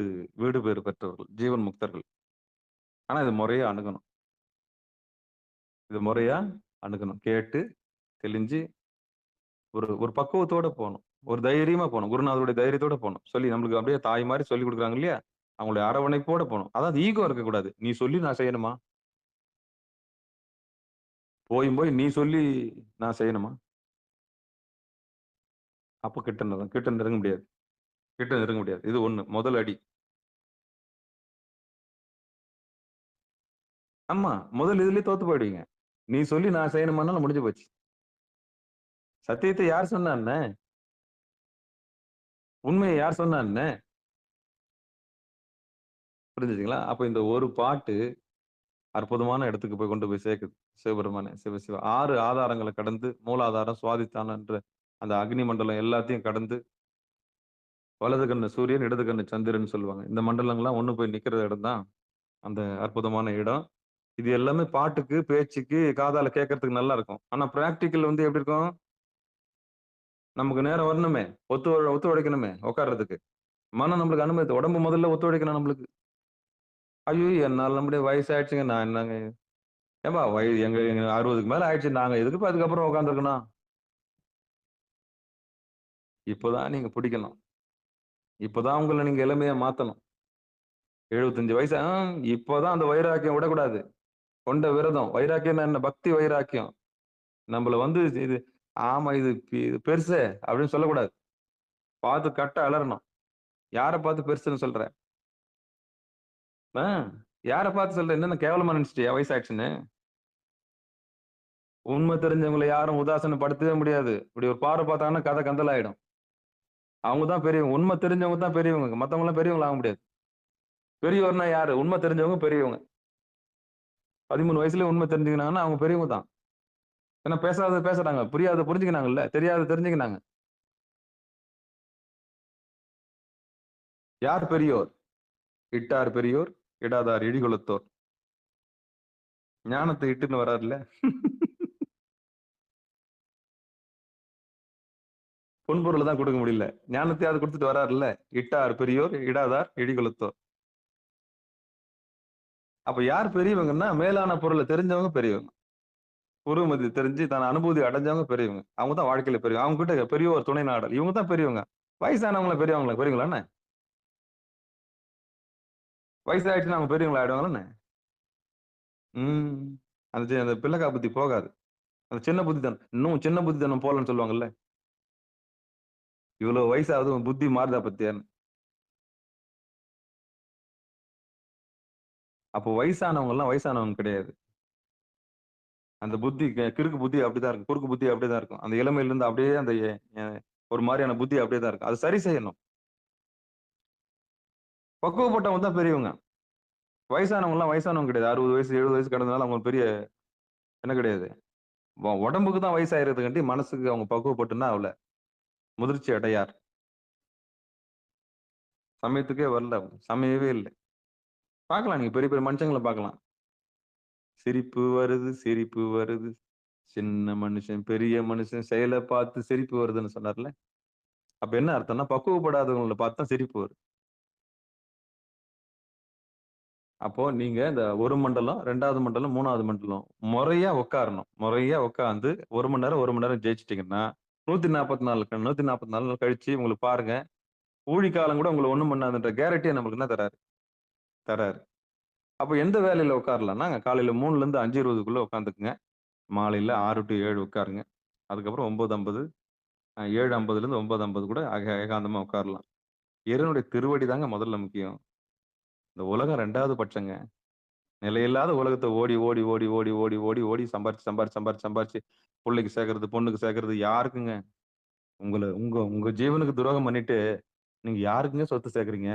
வீடு பேறு பெற்றவர்கள், ஜீவன் முக்தர்கள். ஆனா இது முறையா அணுகணும். இது முறையா அணுகணும். கேட்டு, தெளிஞ்சு, ஒரு ஒரு பக்குவத்தோட போணும். ஒரு தைரியமா போணும். குருநாதருடைய தைரியத்தோட போணும். நம்மளுக்கு அப்படியே தாய் மாரி சொல்லிக் குடுக்குறாங்க இல்லையா? அவங்களுடைய அரவணைப்போட போணும். அதாவது ஈகோ இருக்கக்கூடாது. நீ சொல்லி நான் செய்யணுமா? போய் நீ சொல்லி நான் செய்யணுமா? அப்ப கிட்ட நெருங்க முடியாது. கிட்ட நெருங்க முடியாது. இது 1 முதல் அடி. ஆமா. முதல் இதுலயே தோத்து போயிடுவீங்க. நீ சொல்லி நான் செய்யணுமானாலும் முடிஞ்சு போச்சு. சத்தியத்த யார் சொன்னா என்ன? உண்மைய யார் சொன்னா என்ன? புரிஞ்சுதுங்களா? அப்ப இந்த ஒரு பாட்டு அற்புதமான இடத்துக்கு கொண்டு போய் சேர்க்குது. சிவபெருமானே சிவ சிவ 6 ஆதாரங்கள கடந்து மூலாதாரம், சுவாதிஷ்டானம்ன்ற அந்த அக்னி மண்டலம் எல்லாத்தையும் கடந்து வலது கண்ணு சூரியன், இடது கண்ணு சந்திரன் சொல்லுவாங்க. இந்த மண்டலங்கள்லாம் ஒண்ணு போய் நிக்கிற இடம் தான் அந்த அற்புதமான இடம். இது எல்லாமே பாட்டுக்கு, பேச்சுக்கு, காதால கேட்கறதுக்கு நல்லா இருக்கும். ஆனா பிராக்டிகல் வந்து எப்படி இருக்கும்? நமக்கு நேரம் வரணுமே. ஒத்துழைக்கணுமே உட்கார்றதுக்கு. மனம் நம்மளுக்கு அனுமதி உடம்பு முதல்ல ஒத்துழைக்கணும் நம்மளுக்கு. ஐயோ! என்னால நம்முடைய வயசாயிடுச்சுங்க. நான் என்னங்க ஏம்பா எங்க எங்க 60க்கு மேல ஆயிடுச்சு. நாங்க எதுக்குப்பா அதுக்கப்புறம் உட்காந்துருக்கணும்? இப்பதான் நீங்க பிடிக்கணும். இப்பதான் உங்கள நீங்க இளமையா மாத்தணும். 75 வயசு இப்பதான் அந்த வைராக்கியம் விடக்கூடாது. கொண்ட விரதம். வைராக்கியம்னா என்ன? பக்தி வைராக்கியம். நம்மள வந்து இது ஆமா இது பெருசு அப்படின்னு சொல்லக்கூடாது. பார்த்து கட்ட அலறணும். யார பார்த்து பெருசுன்னு சொல்ற? ஆ யார பார்த்து சொல்ற? என்னென்ன கேவலமா நினைச்சிட்டியா வயசாயிடுச்சுன்னு? உண்மை தெரிஞ்சவங்கள யாரும் உதாசீனப்படுத்தவே முடியாது. இப்படி ஒரு பார்வை பார்த்தாங்கன்னா கதை கந்தலாயிடும். அவங்க தான் பெரியவங்க. உண்மை தெரிஞ்சவங்க தான் பெரியவங்க. மத்தவங்க எல்லாம் பெரியவங்களா ஆக முடியாது. பெரியவர்னா யாரு? உண்மை தெரிஞ்சவங்க பெரியவங்க. 13 வயசுலயே உண்மை தெரிஞ்சுக்கினாங்கன்னா அவங்க பெரியவங்க தான். ஏன்னா பேசாதது பேசுறாங்க. புரியாதது புரிஞ்சுக்கினாங்கல்ல. தெரியாதது தெரிஞ்சுக்கினாங்க. யார் பெரியோர்? இட்டார் பெரியோர், இடாதார் இடிகுலத்தோர். ஞானத்தை இட்டுன்னு வராருல்ல. பொன்பொருளை தான் கொடுக்க முடியல. ஞானத்தையாவது கொடுத்துட்டு வராருல்ல. இட்டார் பெரியோர், இடாதார் இடிகுலத்தோர். அப்ப யார் பெரியவங்கன்னா மேலான பொருளை தெரிஞ்சவங்க பெரியவங்க. குருமதி தெரிஞ்சு தன் அனுபூதி அடைஞ்சவங்க பெரியவங்க. அவங்க தான் வாழ்க்கையில பெரியவங்க. அவங்க கிட்ட பெரியவர் துணை நாடல். இவங்க தான் பெரியவங்க. வயசானவங்கள பெரியவங்களா பெரியவங்களா என்ன? வயசாயிடுச்சுன்னா அவங்க பெரியவங்களா ஆயிடுவாங்களா என்ன? ம். அந்த பிள்ளைக்கா புத்தி போகாது. அந்த சின்ன புத்தித்தனம். இன்னும் சின்ன புத்தித்தனம் போலன்னு சொல்லுவாங்கல்ல. இவ்வளவு வயசாகுது உன் புத்தி மாறுதா பத்தியான்னு. அப்போ வயசானவங்க எல்லாம் வயசானவங்க கிடையாது. அந்த புத்தி கிறுக்கு புத்தி அப்படிதான் இருக்கும். குறுக்கு புத்தி அப்படிதான் இருக்கும். அந்த இளமையில இருந்து அப்படியே அந்த ஒரு மாதிரியான புத்தி அப்படியே தான் இருக்கும். அது சரி செய்யணும். பக்குவப்பட்டவங்க தான் பெரியவங்க. வயசானவங்க எல்லாம் வயசானவங்க கிடையாது. 60 வயசு 70 வயசு கடந்தனால அவங்க பெரிய என்ன கிடையாது. உடம்புக்கு தான் வயசாயிருதுக்காண்டி மனசுக்கு அவங்க பக்குவப்பட்டுன்னா அவள முதிர்ச்சி அடையார். சமயத்துக்கே வரல அவங்க. சமையவே இல்லை. பார்க்கலாம், நீங்க பெரிய பெரிய மனுஷங்களை பார்க்கலாம். சிரிப்பு வருது, சிரிப்பு வருது. சின்ன மனுஷன், பெரிய மனுஷன் செயலை பார்த்து சிரிப்பு வருதுன்னு சொன்னார்ல. அப்ப என்ன அர்த்தம்னா, பக்குவப்படாதவங்களை பார்த்து தான் சிரிப்பு வரும். அப்போ நீங்க இந்த 1 மண்டலம், 2வது மண்டலம், 3வது மண்டலம் முறையா உட்காரணும். முறையா உட்கார்ந்து 1 மணி நேரம், 1 மணி நேரம் ஜெயிச்சிட்டீங்கன்னா, 144 நாள் கழிச்சு உங்களுக்கு பாருங்க, ஊழிக்காலம் கூட உங்களை ஒண்ணும் பண்ணாதுன்ற கேரண்டிய நம்மளுக்கு என்ன தராரு? தராரு. அப்ப எந்த வேலையில உட்காரலாம்னா, காலையில 3ல இருந்து 5:20க்குள்ள உட்காந்துக்குங்க. மாலையில 6 to 7 உட்காருங்க. அதுக்கப்புறம் 9:50, 7:50ல இருந்து 9:50 கூட ஏகாந்தமா உட்காரலாம். இறைவனுடைய திருவடி தாங்க முதல்ல முக்கியம். இந்த உலகம் 2வது பட்சங்க. நிலையில்லாத உலகத்தை ஓடி ஓடி ஓடி ஓடி ஓடி ஓடி ஓடி சம்பாரிச்சு சம்பாரிச்சு சம்பாரிச்சு சம்பாரிச்சு பிள்ளைக்கு சேர்க்கறது, பொண்ணுக்கு சேர்க்கறது யாருக்குங்க? உங்களை உங்க உங்க ஜீவனுக்கு துரோகம் பண்ணிட்டு நீங்க யாருக்குங்க சொத்து சேர்க்கறீங்க?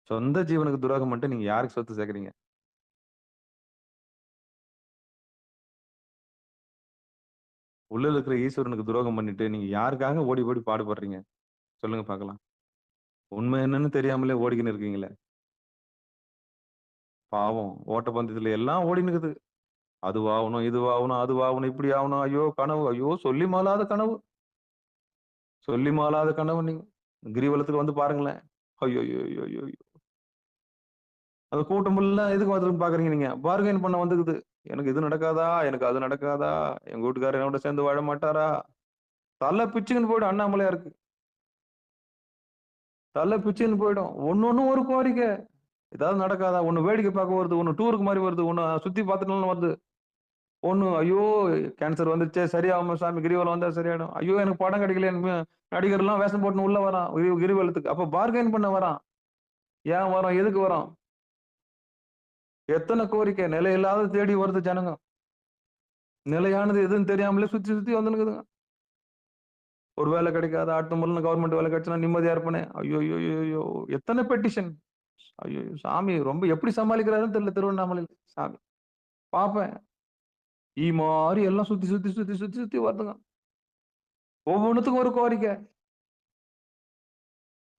சொந்த ஜீவனுக்கு துரோகம் பண்ணிட்டு நீங்க யாருக்கு சொத்து சேர்க்கறீங்க? உள்ள இருக்கிற ஈஸ்வரனுக்கு துரோகம் பண்ணிட்டு நீங்க யாருக்காக ஓடி ஓடி பாடுபடுறீங்க? சொல்லுங்க பார்க்கலாம். உண்மை என்னன்னு தெரியாமலே ஓடிக்கின்னு இருக்கீங்களே. பாவம், ஓட்டப்பந்தயத்துல எல்லாம் ஓடினுக்குது. அதுவாகணும், இதுவாகணும், அதுவாகணும், இப்படி ஆகணும். ஐயோ கனவு, ஐயோ சொல்லி மாளாத கனவு. சொல்லி மாளாத கனவு. நீங்க கிரிவலத்துக்கு வந்து பாருங்களேன். ஐயோ ஐயோ ஐயோ ஐயோ ஐயோ. அந்த கூட்டம் எல்லாம் எதுக்கு வந்துருன்னு பாக்குறீங்க நீங்க? பார்கெயின் பண்ண வந்துக்குது. எனக்கு இது நடக்காதா, எனக்கு அது நடக்காதா, எங்க வீட்டுக்காரர் என்னோட சேர்ந்து வாழ மாட்டாரா? தலை பிச்சுன்னு போயிடும். அண்ணாமலையாருக்கு தலை பிச்சுன்னு போயிடும். ஒன்னொன்னும் ஒரு கோரிக்கை. ஏதாவது நடக்காதா? ஒண்ணு வேடிக்கை பார்க்க வருது, ஒண்ணு டூருக்கு மாதிரி வருது, ஒண்ணு சுத்தி பார்த்துட்டு வருது, ஒண்ணு ஐயோ கேன்சர் வந்துருச்சே சரியாகுமா சாமி, கிரிவலம் வந்தா சரியாயிடும். ஐயோ எனக்கு படம் கிடைக்கல, எனக்கு நடிகர் எல்லாம் வேஷம் போட்டு உள்ள வரான் கிரிவலத்துக்கு. அப்ப பார்கெயின் பண்ண வரான். ஏன் வரோம், எதுக்கு வரோம்? எத்தனை கோரிக்கை நிலையில்லாத தேடி வருது ஜனங்க. நிலையானது எதுன்னு தெரியாமலே சுத்தி சுத்தி வந்துனுக்குதுங்க. ஒரு வேலை கிடைக்காத, அடுத்த முறை கவர்மெண்ட் வேலை கிடைச்சுன்னா நிம்மதியா இருப்பேனே. ஐயோ ஐயோ ஐயோ, எத்தனை பெட்டிஷன். ஐயோ சாமி ரொம்ப எப்படி சமாளிக்கிறாருன்னு தெரியல திருவண்ணாமலையில். சாமி பாப்பேன் மாதிரி எல்லாம் சுத்தி சுத்தி சுத்தி சுத்தி சுத்தி வருதுங்க. ஒவ்வொன்றுத்துக்கும் ஒரு கோரிக்கை,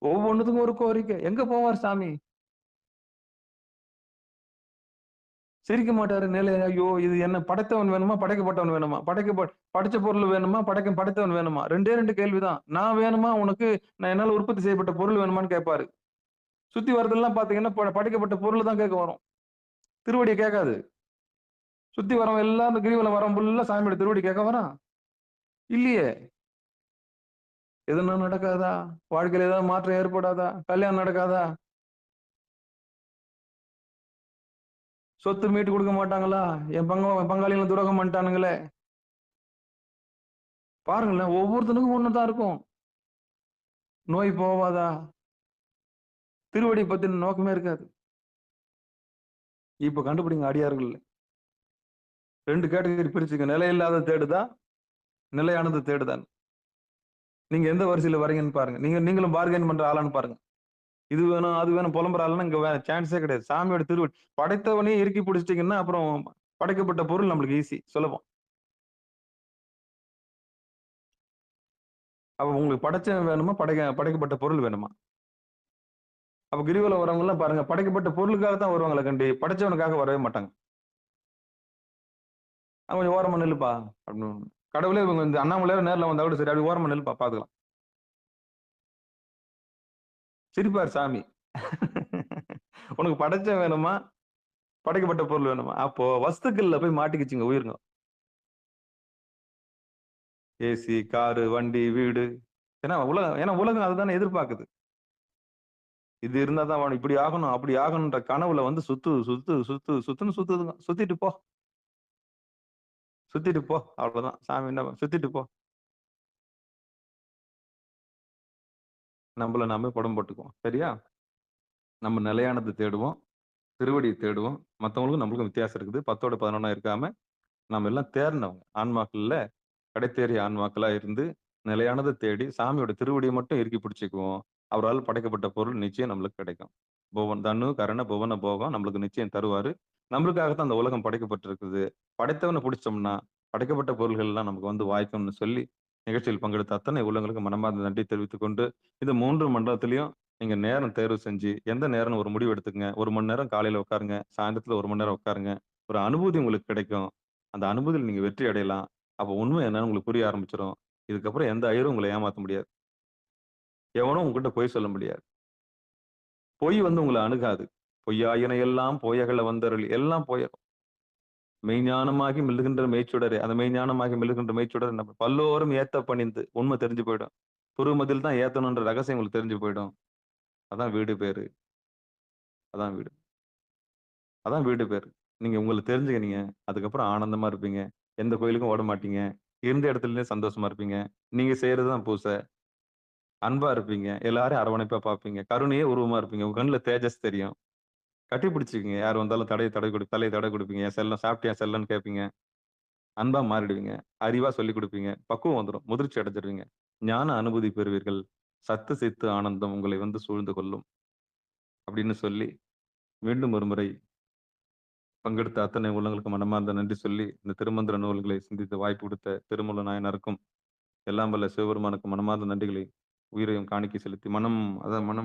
ஒவ்வொன்றுத்துக்கும் ஒரு கோரிக்கை. எங்க போவார் சாமி? சிரிக்க மாட்டாரு. நிலை ஐயோ இது என்ன படைத்தவன் வேணுமா, படைக்கப்பட்டவன் வேணுமா? படைச்ச பொருள் வேணுமா, படைத்தவன் வேணுமா? 2 கேள்விதான். நான் வேணுமா உனக்கு, நான் என்னால உற்பத்தி செய்யப்பட்ட பொருள் வேணுமான்னு கேட்பாரு. சுத்தி வரதெல்லாம் பாத்தீங்கன்னா படைக்கப்பட்ட பொருள் தான் கேட்க வரும். திருவடியை கேட்காது. சுத்தி வரவன் எல்லாம் அந்த கிரிவலம் வரவன் ஃபுல்லா சாமியோட திருவடி கேட்க வரான் இல்லையே. எதுனா நடக்காதா? வாழ்க்கையில ஏதாவது மாற்றம் ஏற்படாதா? கல்யாணம் நடக்காதா? சொத்து மீட்டு கொடுக்க மாட்டாங்களா? என் பங்காளிகளை துரோகம் பண்ணிட்டானுங்களே. பாருங்களேன், ஒவ்வொருத்தனுக்கும் ஒண்ணுதான் இருக்கும். நோய் போவாதா? திருவடி பத்தின நோக்கமே இருக்காது. இப்ப கண்டுபிடிங்க அடியார்கள். 2 கேட்டகரி பிரிச்சுங்க. நிலையில்லாத தேடுதா, நிலையானது தேடுதான். நீங்க எந்த வரிசையில வரீங்கன்னு பாருங்க. நீங்களும் பார்கெயின் பண்ற ஆளான்னு பாருங்க. இது வேணும் அது வேணும் புலம்புற ஆளுன்னு இங்க சான்ஸே கிடையாது. சாமியோட திருவடி படைத்தவனையும் இறுக்கி பிடிச்சிட்டீங்கன்னா அப்புறம் படைக்கப்பட்ட பொருள் நம்மளுக்கு ஈஸி, சுலபம். அப்ப உங்களுக்கு படைச்சவன் வேணுமா, படைக்கப்பட்ட பொருள் வேணுமா? அப்ப கிரிவலம் வரவங்க எல்லாம் பாருங்க, படைக்கப்பட்ட பொருளுக்காக தான் வருவாங்களே கண்டி, படைச்சவனுக்காக வரவே மாட்டாங்க. அவன் ஓரமா நெல்லுப்பா அப்படின்னு. கடவுளே இவங்க இந்த அண்ணாமலையார் நேரில் வந்தா கூட சரி, அப்படி ஓரமா நெல்லுப்பா பாத்துக்கலாம். சிரிப்பார் சாமி. உனக்கு படைச்ச வேணுமா, படைக்கப்பட்ட பொருள் வேணுமா? அப்போ வஸ்துக்கள்ல போய் மாட்டிக்கிச்சுங்க உயிருங்க. ஏசி, காரு, வண்டி, வீடு. ஏன்னா உலகம் அதுதானே எதிர்பார்க்குது. இது இருந்தா தான் வேணும், இப்படி ஆகணும் அப்படி ஆகணும்ன்ற கனவுல வந்து சுத்துன்னு சுத்துதுங்க. சுத்திட்டு போ அவ்வளவுதான். சாமி என்ன சுத்திட்டு போ, நம்மள நாமே படம் போட்டுக்குவோம். சரியா? நம்ம நிலையானது தேடுவோம், திருவடியை தேடுவோம். மற்றவங்களுக்கும் நம்மளுக்கும் வித்தியாசம் இருக்குது. 10ஓட 11 இருக்காம நம்ம எல்லாம் தேர்ந்தவங்க ஆன்மாக்கள்ல கடைத்தேறிய ஆன்மாக்களா இருந்து நிலையானதை தேடி சாமியோட திருவடியை மட்டும் இறுக்கி பிடிச்சிக்குவோம். அவரால் படைக்கப்பட்ட பொருள் நிச்சயம் நம்மளுக்கு கிடைக்கும். தனு கரண புவன போகம் நம்மளுக்கு நிச்சயம் தருவாரு. நம்மளுக்காகத்தான் அந்த உலகம் படைக்கப்பட்டிருக்குது. படைத்தவனை பிடிச்சோம்னா படைக்கப்பட்ட பொருள்கள் எல்லாம் நமக்கு வந்து வாய்க்கும்னு சொல்லி நிகழ்ச்சியில் பங்கெடுத்த அத்தனை உள்ளங்களுக்கு மனமார்ந்த நன்றி தெரிவித்துக் கொண்டு இந்த 3 மண்டலத்திலையும் நீங்க நேரம் தேர்வு செஞ்சு எந்த நேரம்னு ஒரு முடிவு எடுத்துக்கங்க. 1 மணி நேரம் காலையில உட்காருங்க. சாயந்தரத்துல 1 மணி நேரம் உட்காருங்க. ஒரு அனுபூதி உங்களுக்கு கிடைக்கும். அந்த அனுபூதியில நீங்க வெற்றி அடையலாம். அப்ப உண்மை என்னன்னு உங்களுக்கு புரிய ஆரம்பிச்சுரும். இதுக்கப்புறம் எந்த ஐயரும் உங்கள ஏமாத்த முடியாது. எவனும் உங்ககிட்ட பொய் சொல்ல முடியாது. பொய் வந்து உங்கள அணுகாது. பொய்யாயின எல்லாம் போயகல வந்தருள் எல்லாம் போயிரும். மெய்ஞானமாகி மெல்லுகின்ற மெய்ச்சுடரே, அந்த மெய்ஞானமாகி மெல்லுகின்ற மெய்ச்சுடர் நம்ம பல்லோரும் ஏத்த பணிந்து உண்மை தெரிஞ்சு போயிடும். துருமதில் தான் ஏத்தணுன்ற ரகசியம் உங்களுக்கு தெரிஞ்சு போயிடும். அதான் வீடு பேரு. அதான் வீடு. அதான் வீடு பேரு. நீங்க உங்கள தெரிஞ்சுக்கினீங்க. அதுக்கப்புறம் ஆனந்தமா இருப்பீங்க. எந்த கோயிலுக்கும் ஓட மாட்டீங்க. இருந்த இடத்துலயே சந்தோஷமா இருப்பீங்க. நீங்க செய்யறது தான் பூசை. அன்பா இருப்பீங்க. எல்லாரையும் அரவணைப்பா பார்ப்பீங்க. கருணையே உருவமா இருப்பீங்க. உங்க கண்ணுல தேஜஸ் தெரியும். கட்டி பிடிச்சுக்கங்க. யார் வந்தாலும் தலைய தடவி குடுப்பீங்க. என் செல்லம் சாப்பிட்டியா செல்லம்ன்னு கேட்பீங்க. அன்பா மாறிடுவீங்க. அறிவா சொல்லிக் குடுப்பீங்க. பக்குவம் வந்துரும். முதிர்ச்சி அடைஞ்சிருவீங்க. ஞான அனுபூதி பெறுவீர்கள். சத்து, சித்து, ஆனந்தம் உங்களை வந்து சூழ்ந்து கொள்ளும். அப்படின்னு சொல்லி, மீண்டும் ஒரு முறை பங்கெடுத்த அத்தனை உள்ளங்களுக்கு மனமார்ந்த நன்றி சொல்லி, இந்த திருமந்திர நூல்களை சிந்தித்து வாய்ப்பு கொடுத்த திருமூல நாயனாருக்கும், எல்லாம் வல்ல சிவபெருமானுக்கும் மனமார்ந்த நன்றிகளை உயிரையும் காணிக்கை செலுத்தி, மனம்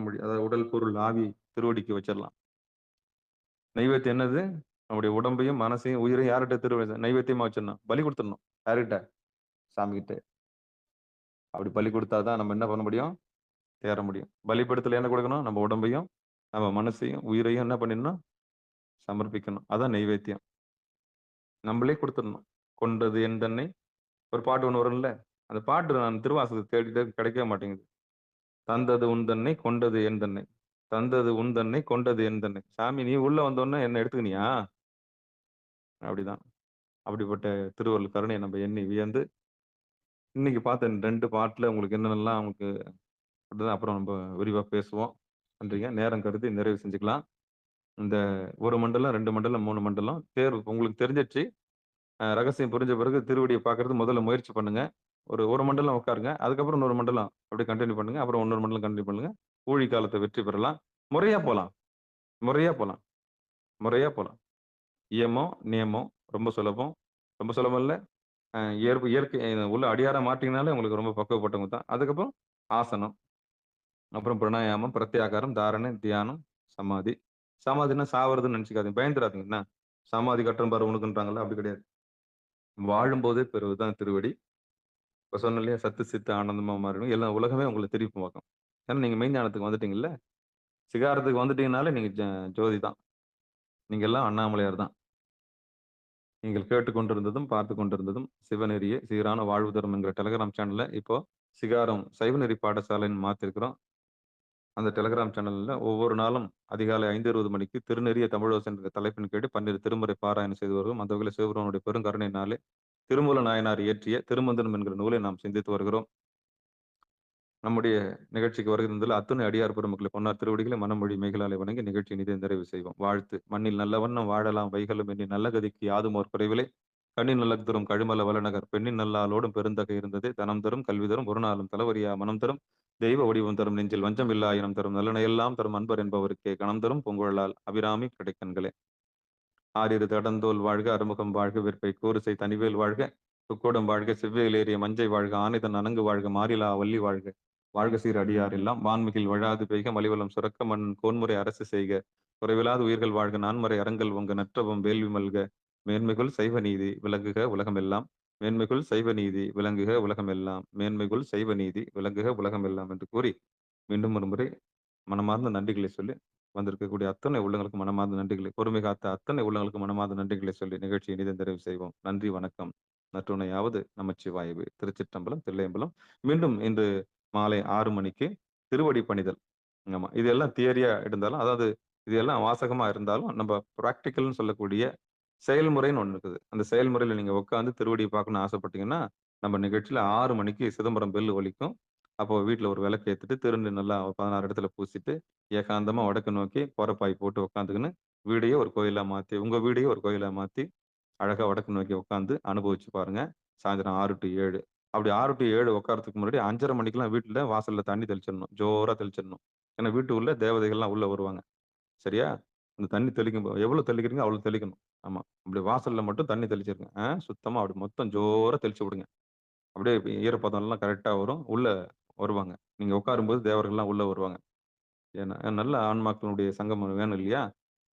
மொழி அதாவது உடல், பொருள், ஆவி திருவடிக்கு வச்சிடலாம். நைவேத்தியம் என்னது? நம்முடைய உடம்பையும், மனசையும், உயிரையும் யார்கிட்ட நைவேத்தியமா வச்சிடணும். பலி கொடுத்துடணும். யார்கிட்ட? சாமிகிட்ட. அப்படி பலி கொடுத்தாதான் நம்ம என்ன பண்ண முடியும்? தேற முடியும். பலிபீடத்துல என்ன கொடுக்கணும்? நம்ம உடம்பையும், நம்ம மனசையும், உயிரையும் என்ன பண்ணிடணும்? சமர்ப்பிக்கணும். அதான் நைவேத்தியம். நம்மளே கொடுத்துடணும். கொண்டது என் தன்னை ஒரு பாட்டு ஒண்ணு வரும்ல, அந்த பாட்டு நான் திருவாசகத்தை தேடிட்டே கிடைக்கவே மாட்டேங்குது. தந்தது உன் தன்னை, கொண்டது என் தன்னை. தந்தது உன் தன்னை, கொண்டது என் தன்னை. சாமி நீ உள்ள வந்தோடனே என்ன எடுத்துக்கினியா? அப்படிதான். அப்படிப்பட்ட திருவருள் கருணையை நம்ம எண்ணி வியந்து, இன்னைக்கு பார்த்த 2 பாட்டுல உங்களுக்கு என்னென்னலாம் உங்களுக்கு அப்புறம் நம்ம விரிவா பேசுவோம். நன்றிங்க. நேரம் கருதி நிறைவு செஞ்சுக்கலாம். இந்த 1 மண்டலம், 2 மண்டலம், 3 மண்டலம் தேர்வு உங்களுக்கு தெரிஞ்சிருச்சு. ரகசியம் புரிஞ்ச பிறகு திருவடியை பார்க்கறது முதல்ல முயற்சி பண்ணுங்க. ஒரு மண்டலம் உட்காருங்க. அதுக்கப்புறம் இன்னொரு மண்டலம் அப்படியே கன்டின்யூ பண்ணுங்க. அப்புறம் இன்னொரு மண்டலம் கன்டின்யூ பண்ணுங்க. ஊழி காலத்தை வெற்றி பெறலாம். முறையா போலாம். முறையா போலாம். முறையா போலாம். இயமம், நியமம் ரொம்ப சுலபம். ரொம்ப சுலபம் இல்ல. இயற்கை உள்ள அடியாரா மாட்டீங்கனாலே உங்களுக்கு ரொம்ப பக்குவப்பட்டவங்க தான். அதுக்கப்புறம் ஆசனம், அப்புறம் பிராணாயாமம், பிரத்யாகாரம், தாரணை, தியானம், சமாதி. சமாதின்னா சாவறதுன்னு நினைச்சுக்காதீங்க. பயந்துராதீங்க. என்ன சமாதி கட்டுறேன் பாரு உனக்குன்றாங்கல்ல, அப்படி கிடையாது. வாழும்போதே பெறுவதுதான் திருவடி. இப்ப சொன்னேன் இல்லையா, சத்து சித்து ஆனந்தமா மாறிடும். எல்லாம் உலகமே உங்களை திருப்பி பார்க்கும். ஏன்னா நீங்க மெய்ஞானத்துக்கு வந்துட்டீங்கல்ல. சிகாரத்துக்கு வந்துட்டீங்கனாலே நீங்க ஜோதி தான். நீங்க எல்லாம் அண்ணாமலையார் தான். நீங்கள் கேட்டுக்கொண்டிருந்ததும் பார்த்து கொண்டிருந்ததும் சிவநெறியே சீரான வாழ்வு தரும் என்கிற டெலகிராம் சேனல்ல இப்போ சிகாரம் சைவநெறி பாடசாலைன்னு மாத்திருக்கிறோம். அந்த டெலகிராம் சேனல்ல ஒவ்வொரு நாளும் அதிகாலை 5:20 மணிக்கு திருநெறிய தமிழோசை என்ற தலைப்பின் கீழ் 12 திருமுறை பாராயணம் செய்து வருகிறோம். அந்த வகையில் சிவபெருமானுடைய பெருங்கருணையினாலே திருமூல நாயனார் இயற்றிய திருமந்திரம் என்கிற நூலை நாம் சிந்தித்து வருகிறோம். நம்முடைய நிகழ்ச்சிக்கு வருகிறதில் அத்துணை அடியார் பெருமக்களை பொன்னார் திருவடிகளை மனமொழி மேகலாலை வணங்கி நிகழ்ச்சி நிதி நிறைவு செய்வோம். வாழ்த்து. மண்ணில் நல்ல வண்ணம் வாழலாம் வைகளும் எண்ணி நல்ல கதிக்கு யாதும் ஓர் குறைவிலே கண்ணின் நல்ல தரும் கழுமல வளநகர் பெண்ணின் நல்லாளோடும் பெருந்தகை இருந்தது தனம் தரும் கல்வி தரும் ஒரு நாளும் தலைவரியா மனம் தரும் தெய்வ வடிவம் தரும் நெஞ்சில் வஞ்சம் இல்லா இனம் தரும் நல்லன எல்லாம் தரும் அன்பர் என்பவருக்கே கணம் தரும் பொங்குழலால் அபிராமி கிடைக்கண்களே. ஆறிரு தடந்தோல் வாழ்க அறுமுகம் வாழ்க விற்பை கூறுசை தனிவேல் வாழ்க துக்கோடம் வாழ்க செவ்வேல் ஏறிய மஞ்சை வாழ்க ஆனைதன் அணங்கு வாழ்க மாறிலா வள்ளி வாழ்க வாழ்க சீர் அடியார் எல்லாம் வான்மிகில் வழாது பெய்க மலிவலம் சுரக்க மண் கோன்முறை அரசு செய்க குறைவிலாத உயிர்கள் வாழ்க நான்மறை அரங்கல் உங்க நற்றவம் வேள்வி மல்க மேன்மைகுள் சைவ நீதி விளங்குக உலகமெல்லாம் மேன்மைகுள் சைவ நீதி விளங்குக உலகமெல்லாம் மேன்மைகுள் சைவ நீதி விளங்குக உலகமெல்லாம் என்று கூறி மீண்டும் ஒரு முறை மனமார்ந்த நன்றிகளை சொல்லி வந்திருக்கக்கூடிய அத்தனை உள்ளங்களுக்கு மனமார்ந்த நன்றிகளை பொறுமை காத்த அத்தனை உள்ளங்களுக்கு மனமார்ந்த நன்றிகளை சொல்லி நிகழ்ச்சியை நிதி நிறைவு செய்வோம். நன்றி, வணக்கம். நற்றுணையாவது நமச்சிவாயவே. திருச்சிற்றம்பலம், தில்லையம்பலம். மீண்டும் இன்று மாலை 6 மணிக்கு திருவடி பணிதல். ஆமா, இது எல்லாம் தியரியா இருந்தாலும், அதாவது இது எல்லாம் வாசகமா இருந்தாலும், நம்ம பிராக்டிக்கல்னு சொல்லக்கூடிய செயல்முறைன்னு ஒண்ணு இருக்குது. அந்த செயல்முறையில நீங்க உட்காந்து திருவடியை பார்க்கணும்னு ஆசைப்பட்டீங்கன்னா, நம்ம நிகழ்ச்சியில 6 மணிக்கு சிதம்பரம் பெல் ஒலிக்கும். அப்போ வீட்டுல ஒரு விளக்கு ஏத்திட்டு திருநீர் நல்லா 16 இடத்துல பூசிட்டு ஏகாந்தமா வடக்கு நோக்கி போறப்பாய் போட்டு உட்காந்துக்கின்னு வீடையே ஒரு கோயிலா மாத்தி, உங்க வீடையே ஒரு கோயிலா மாத்தி அழகா வடக்கு நோக்கி உட்காந்து அனுபவிச்சு பாருங்க. சாயந்தரம் 6 to 7. அப்படி 6 to 7 உட்காரத்துக்கு முன்னாடி 5:30 மணிக்கெல்லாம் வீட்டுல வாசல்ல தண்ணி தெளிச்சிடணும். ஜோரா தெளிச்சிடணும். ஏன்னா வீட்டு உள்ள தேவதைகள்லாம் உள்ள வருவாங்க. சரியா? அந்த தண்ணி தெளிக்கும் எவ்வளவு தெளிக்கிறீங்க அவ்வளவு தெளிக்கணும். ஆமா. அப்படி வாசல்ல மட்டும் தண்ணி தெளிச்சிருங்க. சுத்தமா அப்படி மொத்தம் ஜோரா தெளிச்சு விடுங்க. அப்படியே ஈரப்பதம்லாம் கரெக்ட்டா வரும். உள்ள வருவாங்க. நீங்க உட்காரும்போது தேவர்கள்லாம் உள்ள வருவாங்க. ஏன்னா நல்ல ஆன்மாக்களுடைய சங்கமம் வேணும் இல்லையா?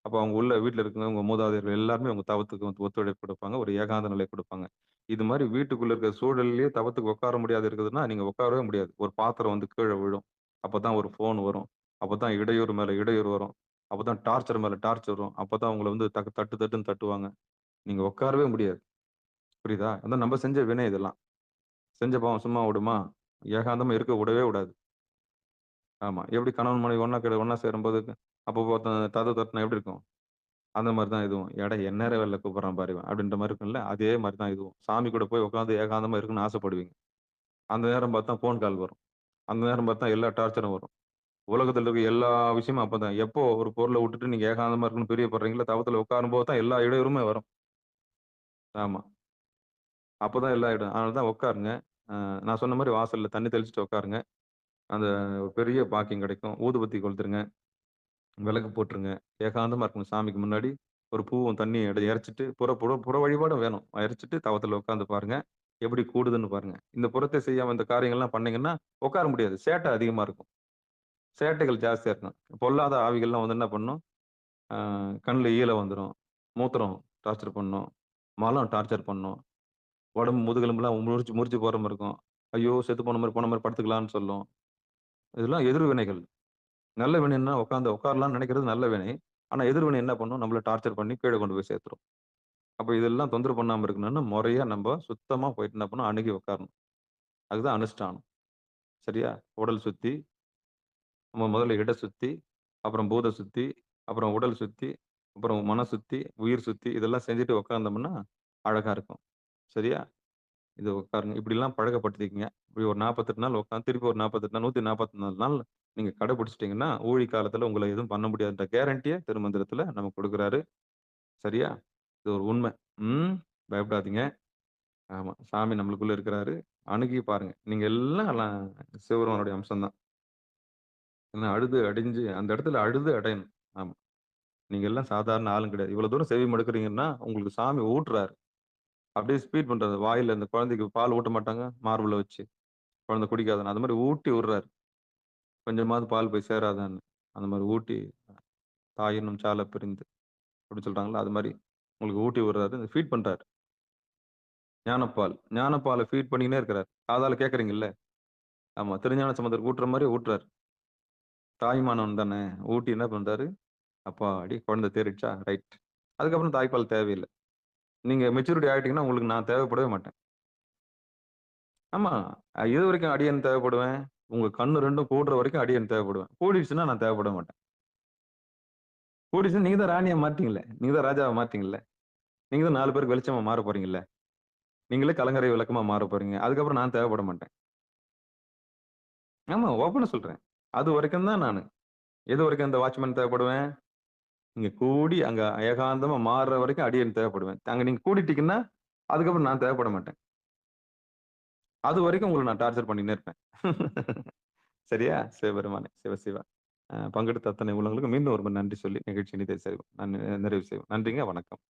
அப்ப அவங்க உள்ள வீட்ல இருக்கவங்க, உங்க மூதாதையர்கள் எல்லாருமே உங்க தவத்துக்கு ஒத்துழைப்பு குடுப்பாங்க. ஒரு ஏகாந்த நிலை குடுப்பாங்க. இது மாரி வீட்டுக்குள்ள இருக்கிற சூழல்லயே தவத்துக்கு உட்கார முடியாது இருக்குதுன்னா, நீங்க உட்காரவே முடியாது. ஒரு பாத்திரம் வந்து கீழ விழும். அப்பதான் ஒரு ஃபோன் வரும். அப்பதான் இடையூறு மேல இடையூறு வரும். அப்பதான் டார்ச்சர் மேல டார்ச்சர் வரும். அப்பதான் உங்கள வந்து தட்டு தட்டுன்னு தட்டுவாங்க. நீங்க உட்காரவே முடியாது. புரியுதா? அதான் நம்ம செஞ்ச வினை இதெல்லாம். செஞ்ச பாவம் சும்மா விடுமா? ஏகாந்தமா இருக்க விடவே விடாது. ஆமா. எப்படி கணவன் மனைவி ஒண்ணா சேரும்போது, அப்பப்போ ஒருத்தன் கதவு தட்டுனா எப்படி இருக்கும்? அந்த மாரி தான் இதுவும். "எட எந்நேரம் வேலைல கூப்பிடுறான் பாரு இவன்" அப்படின்ற மாரி இருக்கும்ல. அதே மாரி தான் இதுவும். சாமி கூட போய் உட்கார்ந்து ஏகாந்தமா இருக்கணும்னு ஆசைப்படுவீங்க. அந்த நேரம் பார்த்தா ஃபோன் கால் வரும். அந்த நேரம் பார்த்தா எல்லா டார்ச்சரும் வரும். உலகத்துல இருக்க எல்லா விஷயமும் அப்பதான். எப்போ ஒரு பொருள விட்டுட்டு நீங்க ஏகாந்தமா இருக்கணும்னு பிரியப்படுறீங்களோ, தவத்துல உட்காரும்போது தான் எல்லா இடையூறுமே வரும். ஆமா. அப்பதான் எல்லா இடம் அதனால தான் உட்காருங்க. நான் சொன்ன மாரி வாசல்ல தண்ணி தெளிச்சுட்டு உட்காருங்க. அந்த பெரிய பாக்கியம் கிடைக்கும். ஊதுபத்தி கொளுத்துருங்க. விளக்கு போட்டுருங்க. ஏகாந்தமா இருக்கணும் சாமிக்கு முன்னாடி. ஒரு பூவும் தண்ணியும் இறைச்சிட்டு புற புற புற வழிபாடும் வேணும். இறைச்சிட்டு தவத்துல உட்கார்ந்து பாருங்க. எப்படி கூடுதுன்னு பாருங்க. இந்த புறத்தை செய்யாம இந்த காரியங்கள்லாம் பண்ணீங்கன்னா, உட்கார முடியாது. சேட்டை அதிகமா இருக்கும். சேட்டைகள் ஜாஸ்தியா இருக்கும். பொல்லாத ஆவிகள்லாம் வந்து என்ன பண்ணும், அ கண்ல ஈல வந்துரும். மூத்திரம் டார்ச்சர் பண்ணும். மலம் டார்ச்சர் பண்ணும். உடம்பு முதுகெலும்புலாம் முறிச்சு முறிச்சு போற மாரி இருக்கும். ஐயோ! செத்து போன மாரி படுத்துக்கலான்னு சொல்லும். இதெல்லாம் எதிர்வினைகள். நல்ல வினைன்னா உட்காரலாம்ன்னு நினைக்கிறது நல்ல வினை. ஆனா எதிர்வினை என்ன பண்ணும்? நம்மள டார்ச்சர் பண்ணி கீழ கொண்டு போய் சேர்த்துரும். அப்ப இதெல்லாம் தொந்தரவு பண்ணாம இருக்கணும்னா, முறையா நம்ப சுத்தமா போயிட்டு என்ன பண்ணணும்? அணுகி உட்காரணும். அதுதான் அனுஷ்டானம். சரியா? உடல் சுத்தி, நம்ம முதல்ல இட சுத்தி, அப்புறம் பூத சுத்தி, அப்புறம் உடல் சுத்தி, அப்புறம் மன சுத்தி, உயிர் சுத்தி இதெல்லாம் செஞ்சுட்டு உட்கார்ந்தோம்னா, அழகா இருக்கும். சரியா? இது உட்காருங்க. இப்படிலாம் பழக்கப்படுத்திக்கங்க. இப்படி ஒரு 48 நாள் உட்காந்து, திருப்பி ஒரு 48 நாள், 144 நாள் நீங்க கடைபிடிச்சிட்டீங்கன்னா, ஊழி காலத்துல உங்கள எதுவும் பண்ண முடியாதுன்ற கேரண்டிய திருமந்திரத்துல நமக்கு குடுக்குறாரு. சரியா? இது ஒரு உண்மை. ம். பயப்படாதீங்க. ஆமா. சாமி நம்மளுக்குள்ள இருக்கிறாரு. அணுகி பாருங்க. நீங்க எல்லாம் சிவபெருமானுடைய அம்சம் தான். ஏன்னா அழுது அடிஞ்சு அந்த இடத்துல அழுது அடையணும். ஆமா. நீங்க எல்லாம் சாதாரண ஆளும் கிடையாது. இவ்வளவு தூரம் செவி மடுக்குறீங்கன்னா, உங்களுக்கு சாமி ஊட்டுறாரு. அப்படியே ஸ்பீட் பண்றாரு. வாயில இந்த குழந்தைக்கு பால் ஊட்ட மாட்டாங்க, மார்புல வச்சு. குழந்தை குடிக்காதுன்னு. அது மாரி ஊட்டி விடுறாரு. கொஞ்சமாவது பால் போய் சேராதான்னு. அந்த மாரி ஊட்டி, தாயினும் சால பிரிந்து அப்படின்னு சொல்றாங்கல்ல, அது மாரி உங்களுக்கு ஊட்டி விடுறாரு. ஃபீட் பண்றாரு. ஞானப்பால். ஞானப்பால ஃபீட் பண்ணிக்கினே இருக்கிறாரு. காதால கேட்கறீங்கல்ல? ஆமா. திருஞான சம்பந்தருக்கு ஊட்டுற மாரி ஊட்டுறாரு. தாய்மானவன் தானே! ஊட்டி என்ன பண்றாரு? அப்பாடி! குழந்தை தேறிடுச்சா? ரைட். அதுக்கப்புறம் தாய்ப்பால் தேவையில்ல. நீங்க மெச்சூரிட்டி ஆயிட்டீங்கன்னா, உங்களுக்கு நான் தேவைப்படவே மாட்டேன். ஆமா. எதுவரைக்கும் அடியேன் தேவைப்படுவேன்? உங்க கண்ணு 2ம் கூடுற வரைக்கும் அடியேன் தேவைப்படுவேன். கூடிடுச்சுன்னா நான் தேவைப்பட மாட்டேன். கூடிடுச்சுன்னா நீங்க தான் ராணியா மாட்டீங்கல்ல. நீங்க தான் ராஜாவா மாட்டீங்கல்ல. நீங்க தான் 4 பேருக்கு வெளிச்சமா மாறப் போறீங்கல்ல. நீங்களே கலங்கரை விளக்கமா மாறப் போறீங்க. அதுக்கப்புறம் நான் தேவைப்பட மாட்டேன். ஆமா, ஓப்பனா சொல்றேன். அதுவரைக்கும் தான் நானு. எதுவரைக்கும் அந்த வாட்ச்மேன் தேவைப்படுவேன்? நீங்க கூடி அங்க ஏகாந்தமா மாறுற வரைக்கும் அடியேன் தேவைப்படுவேன். அங்க நீங்க கூடிட்டீங்கன்னா, அதுக்கப்புறம் நான் தேவைப்பட மாட்டேன். அதுவரைக்கும் உங்கள நான் டார்ச்சர் பண்ணின்னே இருப்பேன். சரியா? சிவபெருமானே! சிவ சிவா! பங்கெடுத்த அத்தனை உள்ளவங்களுக்கும் மீண்டும் ஒரு முறை நன்றி சொல்லி நிகழ்ச்சி இனிதே செய்வோம். நான் நிறைவு செய்வோம். நன்றிங்க. வணக்கம்.